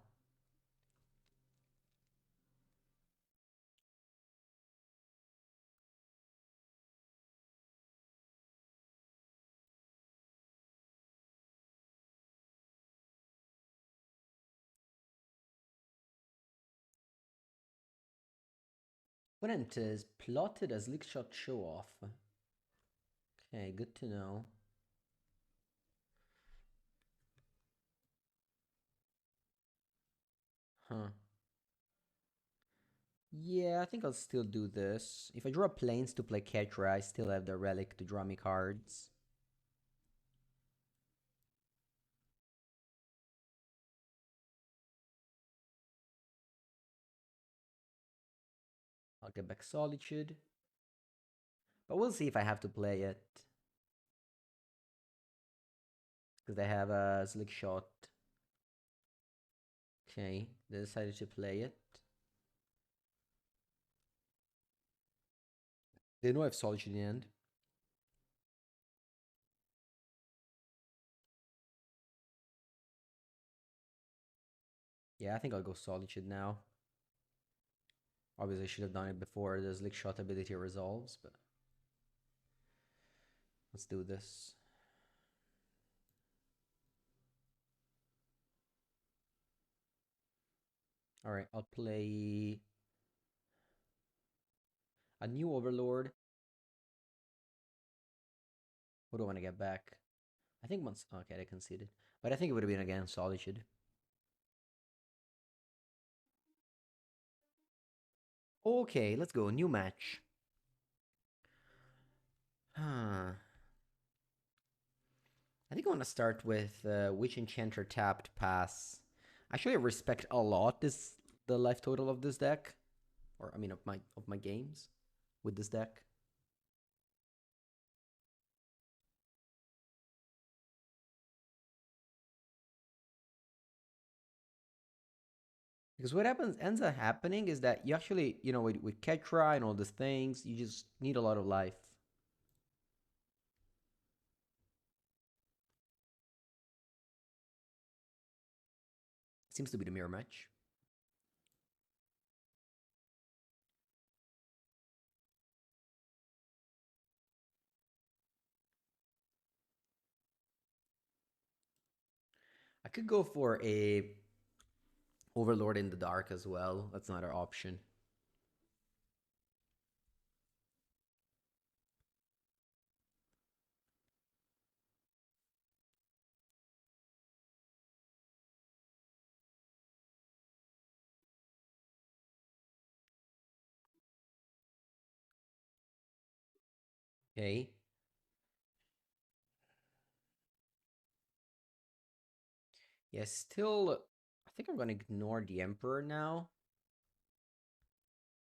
Opponent is plotted as Lickshot Show Off. Okay, good to know. Huh. Yeah, I think I'll still do this. If I draw planes to play Ketra, I still have the relic to draw me cards. I'll get back Solitude. But we'll see if I have to play it. Because they have a Slick Shot. Okay, they decided to play it. They know I have Solitude in the end. Yeah, I think I'll go Solitude now. Obviously, I should have done it before the Slick Shot ability resolves, but let's do this. Alright, I'll play a new Overlord. What do I want to get back? I think once... Okay, I conceded. But I think it would have been again Solitude. Okay, let's go. New match. Huh. I think I want to start with which enchanter tapped pass. Actually, I respect a lot the life total of this deck, or I mean of my games with this deck. Because what happens ends up happening is that you actually, with Ketra and all these things, you just need a lot of life. Seems to be the mirror match. I could go for a Overlord in the dark as well. That's another option. Okay. Yeah, still, I think I'm going to ignore the Emperor now.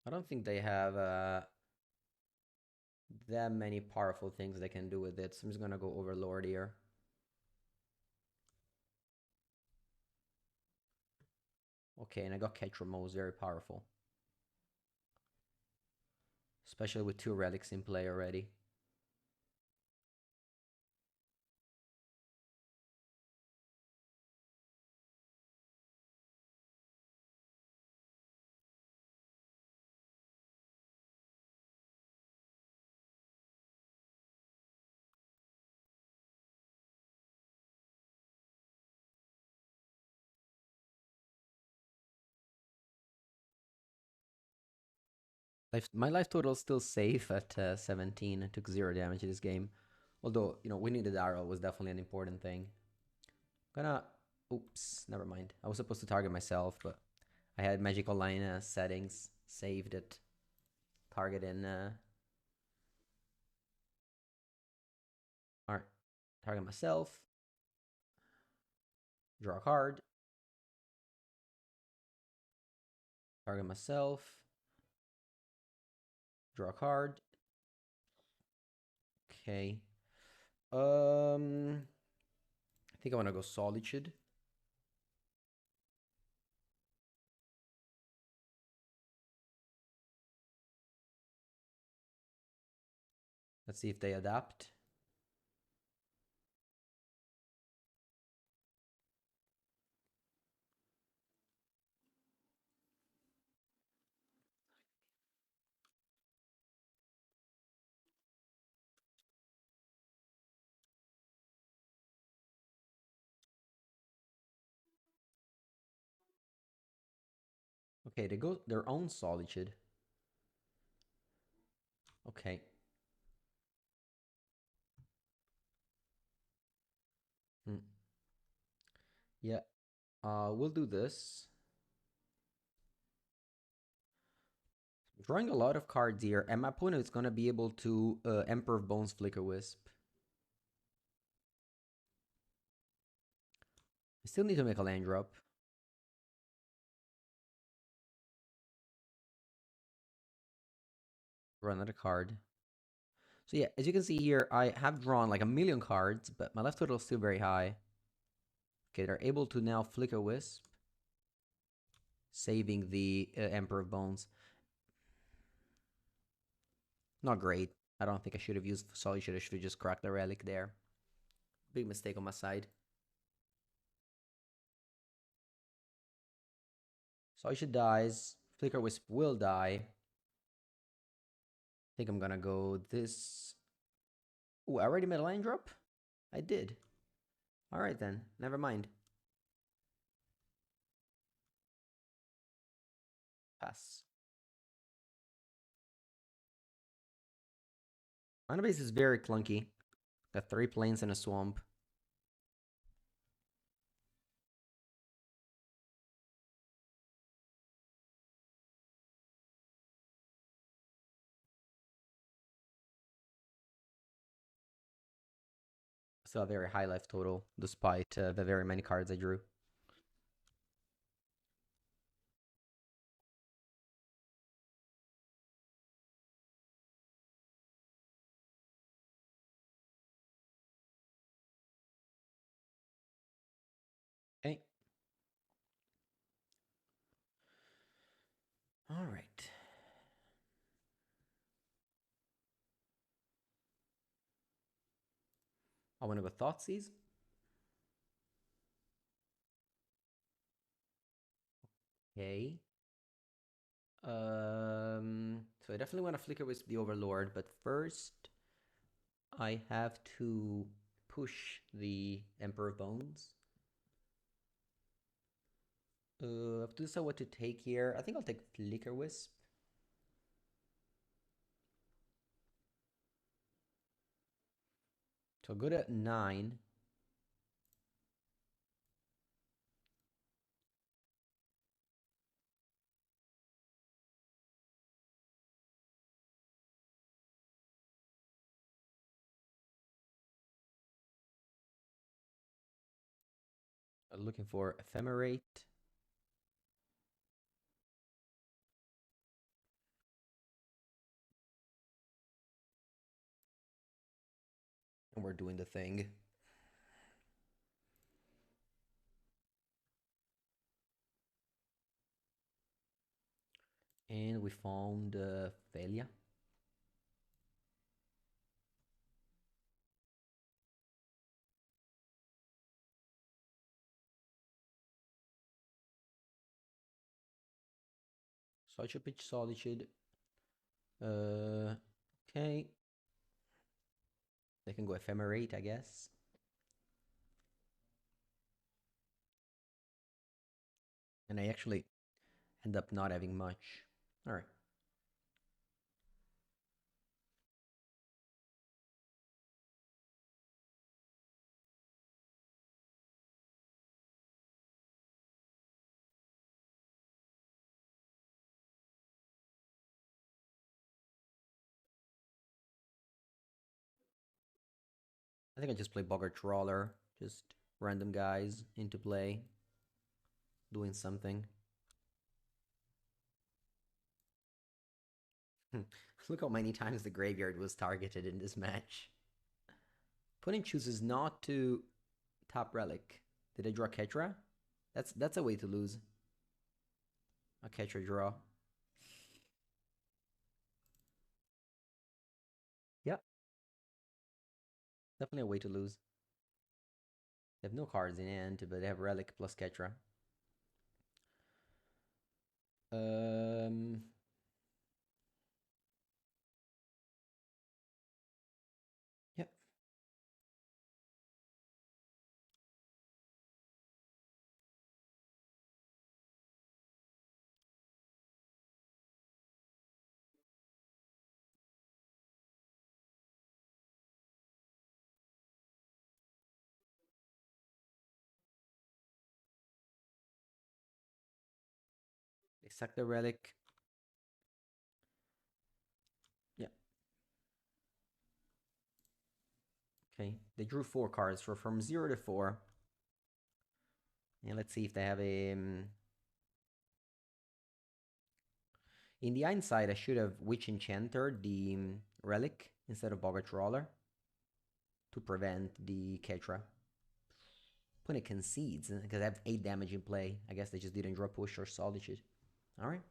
I don't think they have that many powerful things they can do with it, so I'm just going to go Overlord here. Okay, and I got Ketra very powerful. Especially with 2 relics in play already. My life total is still safe at 17. I took 0 damage in this game. Although, winning the Darrow was definitely an important thing. Gonna... Oops, never mind. I was supposed to target myself, but I had Magical Line settings saved it. Target in... Alright. Target myself. Draw a card. Target myself. Draw a card. Okay. I think I want to go Solitude. Let's see if they adapt. Okay, they go their own Solitude. Okay. Hmm. Yeah. We'll do this. Drawing a lot of cards here, and my opponent is gonna be able to Emperor of Bones Flicker Wisp. I still need to make a land drop. Draw another card. So yeah, as you can see here, I have drawn like a million cards, but my left total is still very high. Okay, they're able to now Flicker Wisp, saving the Emperor of Bones. Not great. I don't think I should have used Solitude. I should have just cracked the Relic there. Big mistake on my side. Solitude dies. Flicker Wisp will die. I think I'm gonna go this. Oh, I already made a land drop? I did. Alright then, never mind. Pass. Mana base is very clunky. Got 3 plains and a swamp. Still a very high life total, despite the very many cards I drew. Okay. Alright. I want to go Thoughtseize. Okay. So I definitely want to Flicker with the Overlord, but first I have to push the Emperor of Bones. I have to decide what to take here. I think I'll take Flicker Wisp. So good at 9. I'm looking for Ephemerate. And we're doing the thing. And we found Thalia. So I should pitch Solitude. Okay. They can go Ephemerate, I guess. And I actually end up not having much. Alright. I think I just play Boggart Trawler. Just random guys into play. Doing something. Look how many times the graveyard was targeted in this match. Opponent chooses not to top Relic. Did I draw Ketra? That's a way to lose. A Ketra draw. Yeah, definitely a way to lose. They have no cards in hand, but they have Relic plus Ketra. Um, yep. They sack the Relic. They drew 4 cards from 0 to 4. And let's see if they have a... in the hindsight, I should have Witch Enchanter, the Relic, instead of Boggart Trawler to prevent the Ketra. When it concedes, because I have 8 damage in play. I guess they just didn't draw Push or Solitude. Alright.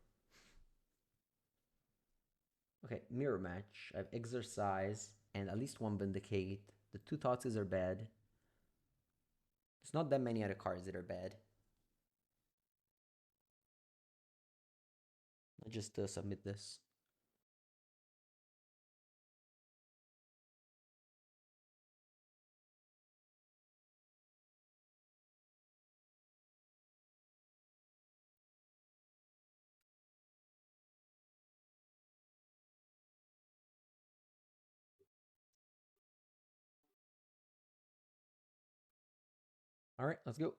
Okay, Mirror Match. I have Exercise and at least 1 Vindicate. The 2 Thoughtseize are bad. There's not that many other cards that are bad. I'll just submit this. Alright, let's go.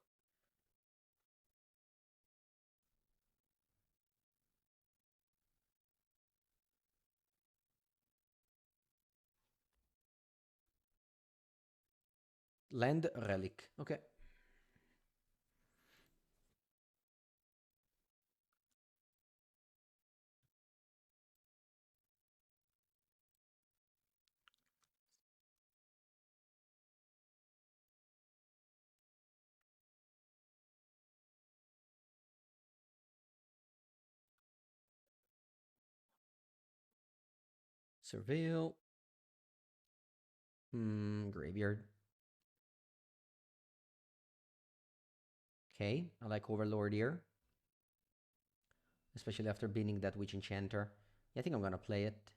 Land Relic. Okay. Surveil. Graveyard. Okay, I like Overlord here. Especially after beating that Witch Enchanter. Yeah, I think I'm gonna play it.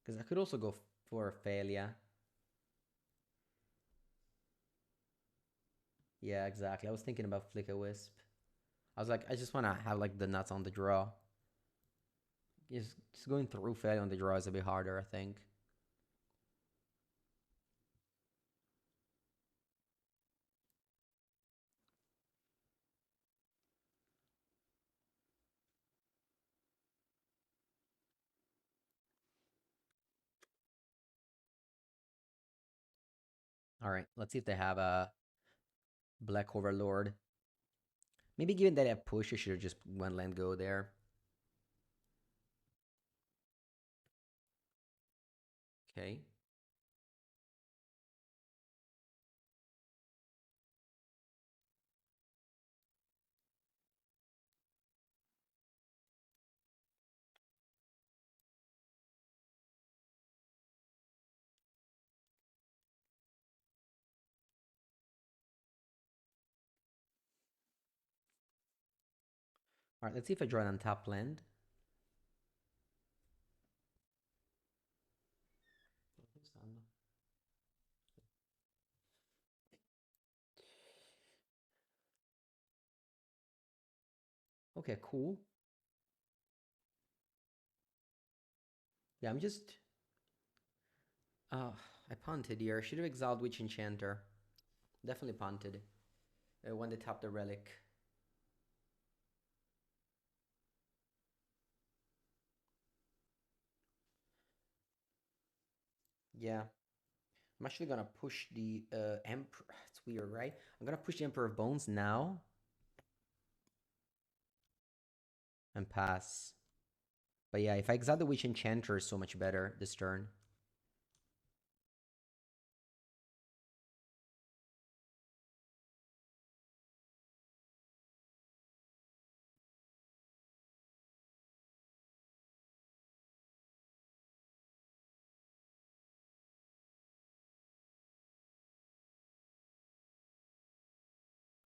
Because I could also go for Failure. Yeah, exactly. I was thinking about Flicker Wisp. I was like, I just want to have like the nuts on the draw. Just going through Failure on the draw is a bit harder, I think. All right, let's see if they have a Black Overlord. Maybe given that I have Push, I should have just one land go there. Okay. All right, let's see if I draw an untap land. Okay, cool. Yeah, I'm just... I punted here. I should have exiled Witch Enchanter. Definitely punted. When they tap the Relic. Yeah. I'm actually gonna push the Emperor. It's weird, right? I'm gonna push the Emperor of Bones now. And pass. But yeah, if I exile the Witch Enchanter, is so much better this turn.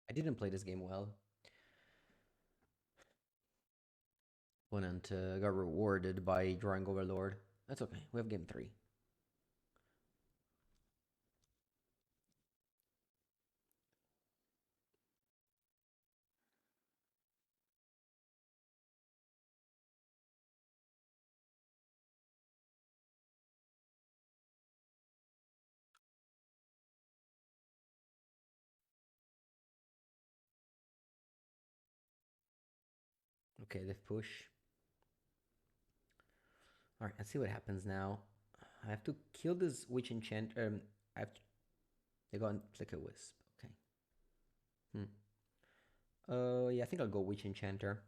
I didn't play this game well. Opponent got rewarded by drawing Overlord. That's okay. We have game 3. Okay, they push. Alright, let's see what happens now. I have to kill this witch enchant. I have to. They go and flicker wisp. Okay. Yeah, I think I'll go witch enchanter.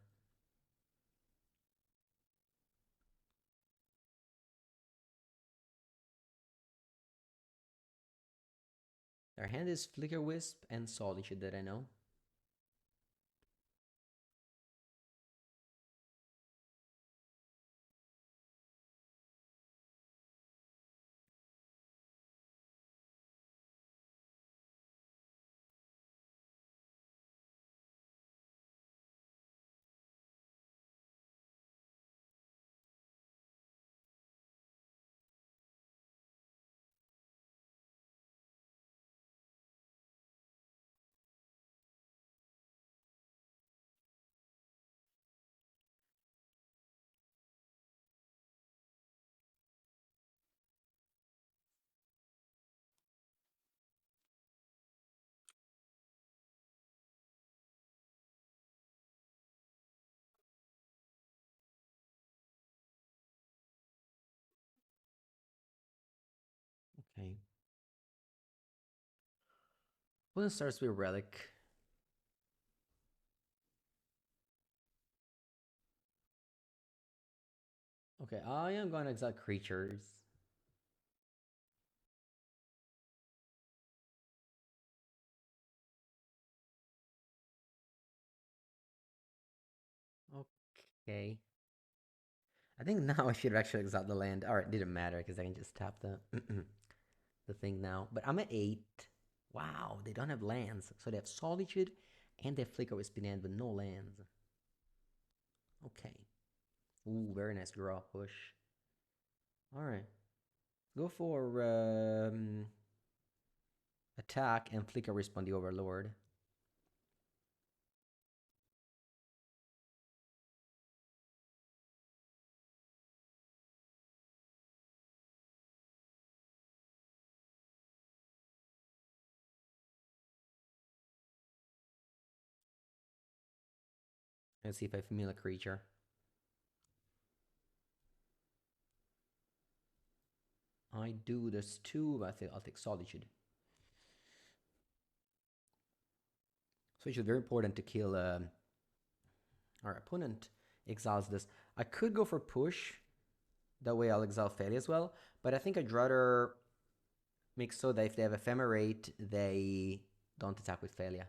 Their hand is flicker wisp and solitude that I know. Okay. Well, it starts with relic. Okay, I am going to exile creatures. Okay. I think now I should actually exile the land. Alright, didn't matter because I can just tap the the thing now. But I'm at 8. Wow, they don't have lands. So they have Solitude and they have Flicker with Spin End with no lands. Okay. Ooh, very nice draw push. Alright. Go for attack and Flicker Wisp on the Overlord. Let's see if I familiar a creature. I do. There's 2, but I think I'll take Solitude. So it's very important to kill our opponent exiles this. I could go for push. That way I'll exile Feli as well. But I think I'd rather make so that if they have Ephemerate, they don't attack with Felia.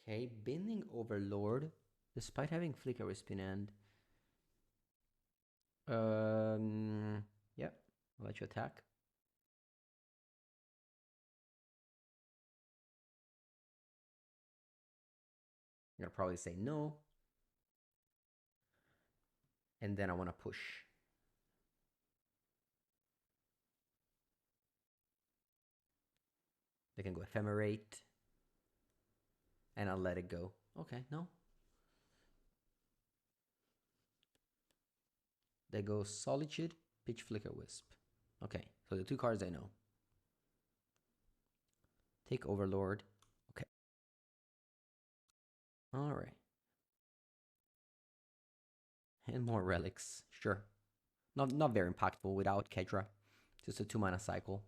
Okay, Binding Overlord, despite having Flicker with Spin End. Yeah, I'll let you attack. I'm gonna probably say no. And then I want to push. They can go Ephemerate. And I'll let it go. Okay, no. They go Solitude, Pitch Flicker Wisp. Okay, so the 2 cards I know. Take Overlord. Okay. Alright. And more relics. Sure. Not very impactful without Ketra. Just a 2-mana cycle.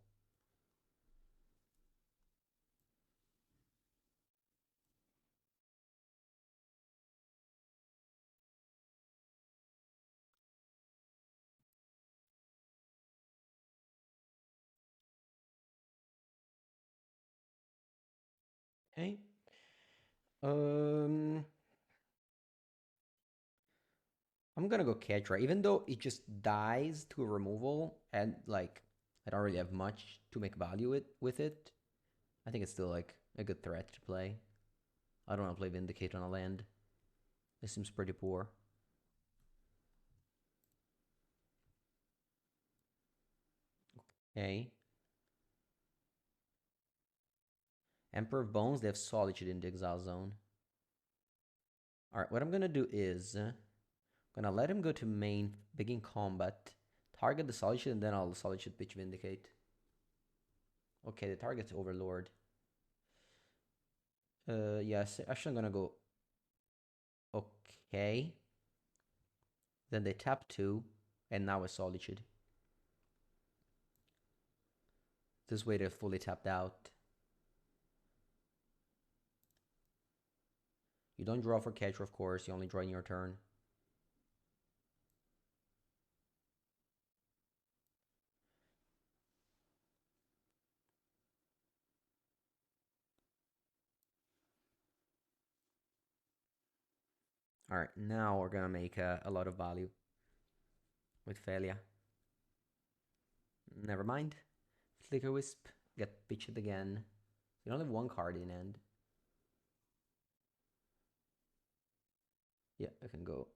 Okay. I'm gonna go Ketra, even though it just dies to a removal, and like I don't really have much to make value with it. I think it's still like a good threat to play. I don't want to play Vindicate on a land. This seems pretty poor. Okay. Emperor of Bones, they have Solitude in the Exile Zone. Alright, what I'm gonna do is... I'm gonna let him go to main, begin combat, target the Solitude, and then I'll Solitude pitch Vindicate. Okay, the target's Overlord. Yes, actually I'm gonna go... Okay. Then they tap 2, and now a Solitude. This way they're fully tapped out. You don't draw for Ketra, of course, you only draw in your turn. Alright, now we're gonna make a lot of value with Failure. Never mind. Flicker Wisp, get pitched again. You only have one card in end. Yeah, I can go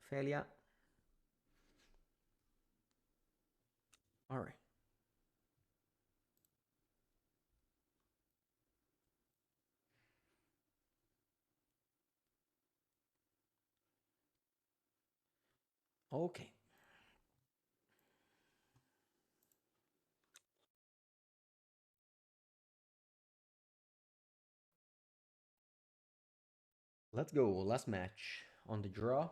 Failure. Alright. Okay. Let's go. Last match on the draw.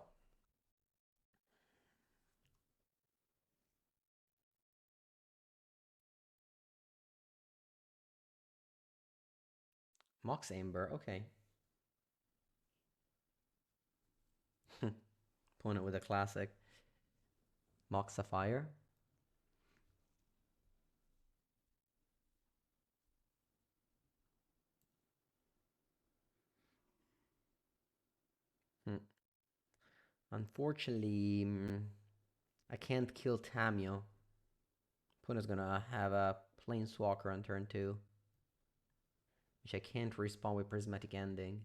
Mox Amber, okay. Opponent with a classic. Mox Sapphire. Unfortunately, I can't kill Tamio. Opponent's gonna have a Planeswalker on turn 2, which I can't respawn with Prismatic Ending.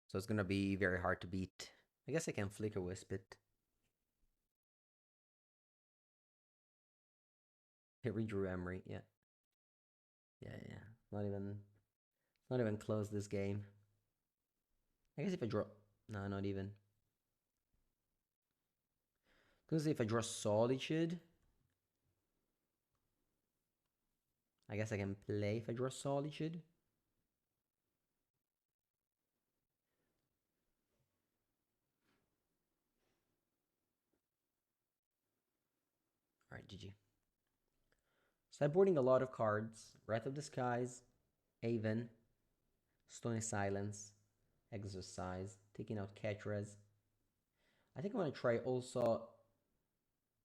So it's gonna be very hard to beat. I guess I can Flicker Wisp it. Hit redrew Emery, yeah. Yeah. Not even close this game. I guess if I draw... No, not even. Because if I draw Solitude... I guess I can play if I draw Solitude. Alright, GG. Sideboarding a lot of cards. Wrath of the Skies, Aven, Stony Silence, Exercise, taking out Ketras. I think I'm going to try also...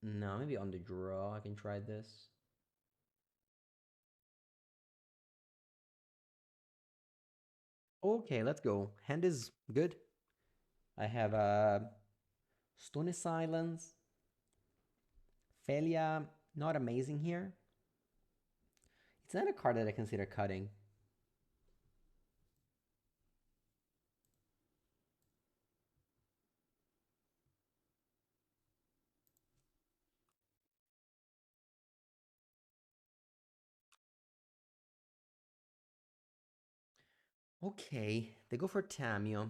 No, maybe on the draw I can try this. Okay, let's go. Hand is good. I have Stony Silence. Failure, not amazing here. It's not a card that I consider cutting. Okay, they go for Tamio.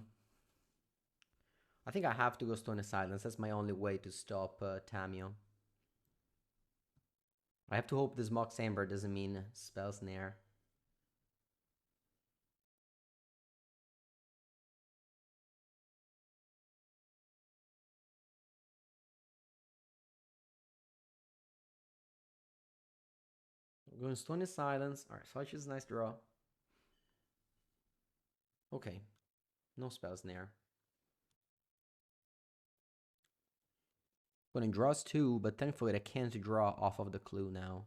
I think I have to go Stone Silence. That's my only way to stop Tamio. I have to hope this Mox Amber doesn't mean Spell Snare. We're going Stone Silence. Alright, such is a nice draw. Okay, no Spell Snare. Going draws 2, but thankfully I can't draw off of the clue now.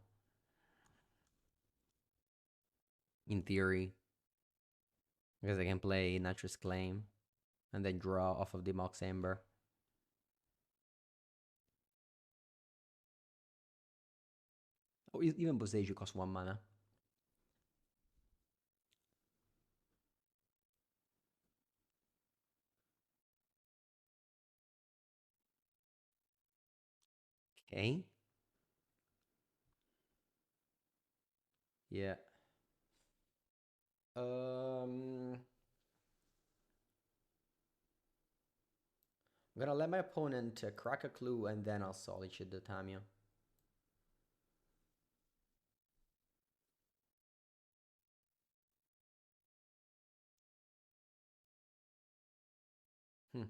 In theory. Because I can play Naturous Claim and then draw off of the Mox Amber. Oh, even Boseiju costs 1 mana. Okay. Yeah. I'm gonna let my opponent crack a clue and then I'll solitude the Tamiya. Hmm.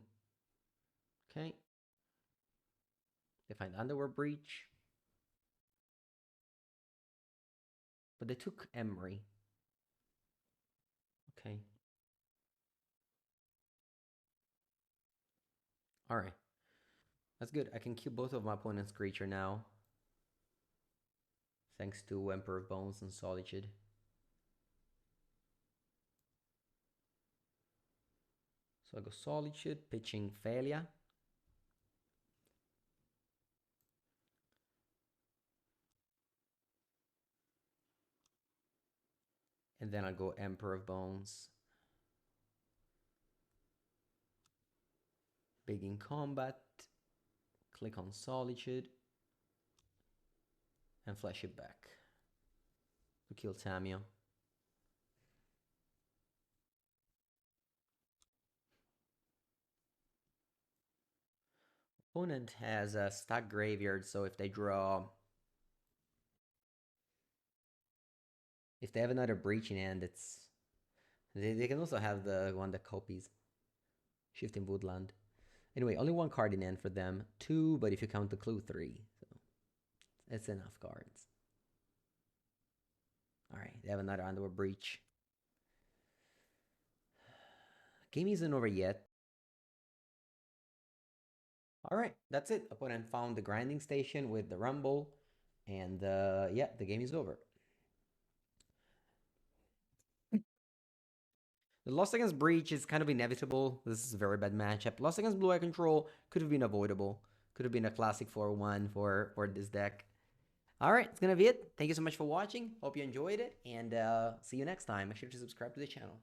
Okay. They find Underwear Breach. But they took Emery. Okay. Alright. That's good. I can kill both of my opponent's creature now. Thanks to Emperor of Bones and Solitude. So I go Solitude, pitching Failure. And then I'll go Emperor of Bones. Big in combat. Click on Solitude. And flash it back. To kill Tamiya. Opponent has a stack graveyard, so if they draw... If they have another breach in hand, it's... They can also have the one that copies. Shifting Woodland. Anyway, only one card in hand for them. 2, but if you count the clue, 3. So it's enough cards. Alright, they have another Underwear Breach. Game isn't over yet. Alright, that's it. Opponent found the grinding station with the Rumble. And yeah, the game is over. The loss against Breach is kind of inevitable. This is a very bad matchup. Loss against Blue Eye Control could have been avoidable. Could have been a classic 4-1 for this deck. Alright, it's gonna be it. Thank you so much for watching. Hope you enjoyed it. And see you next time. Make sure to subscribe to the channel.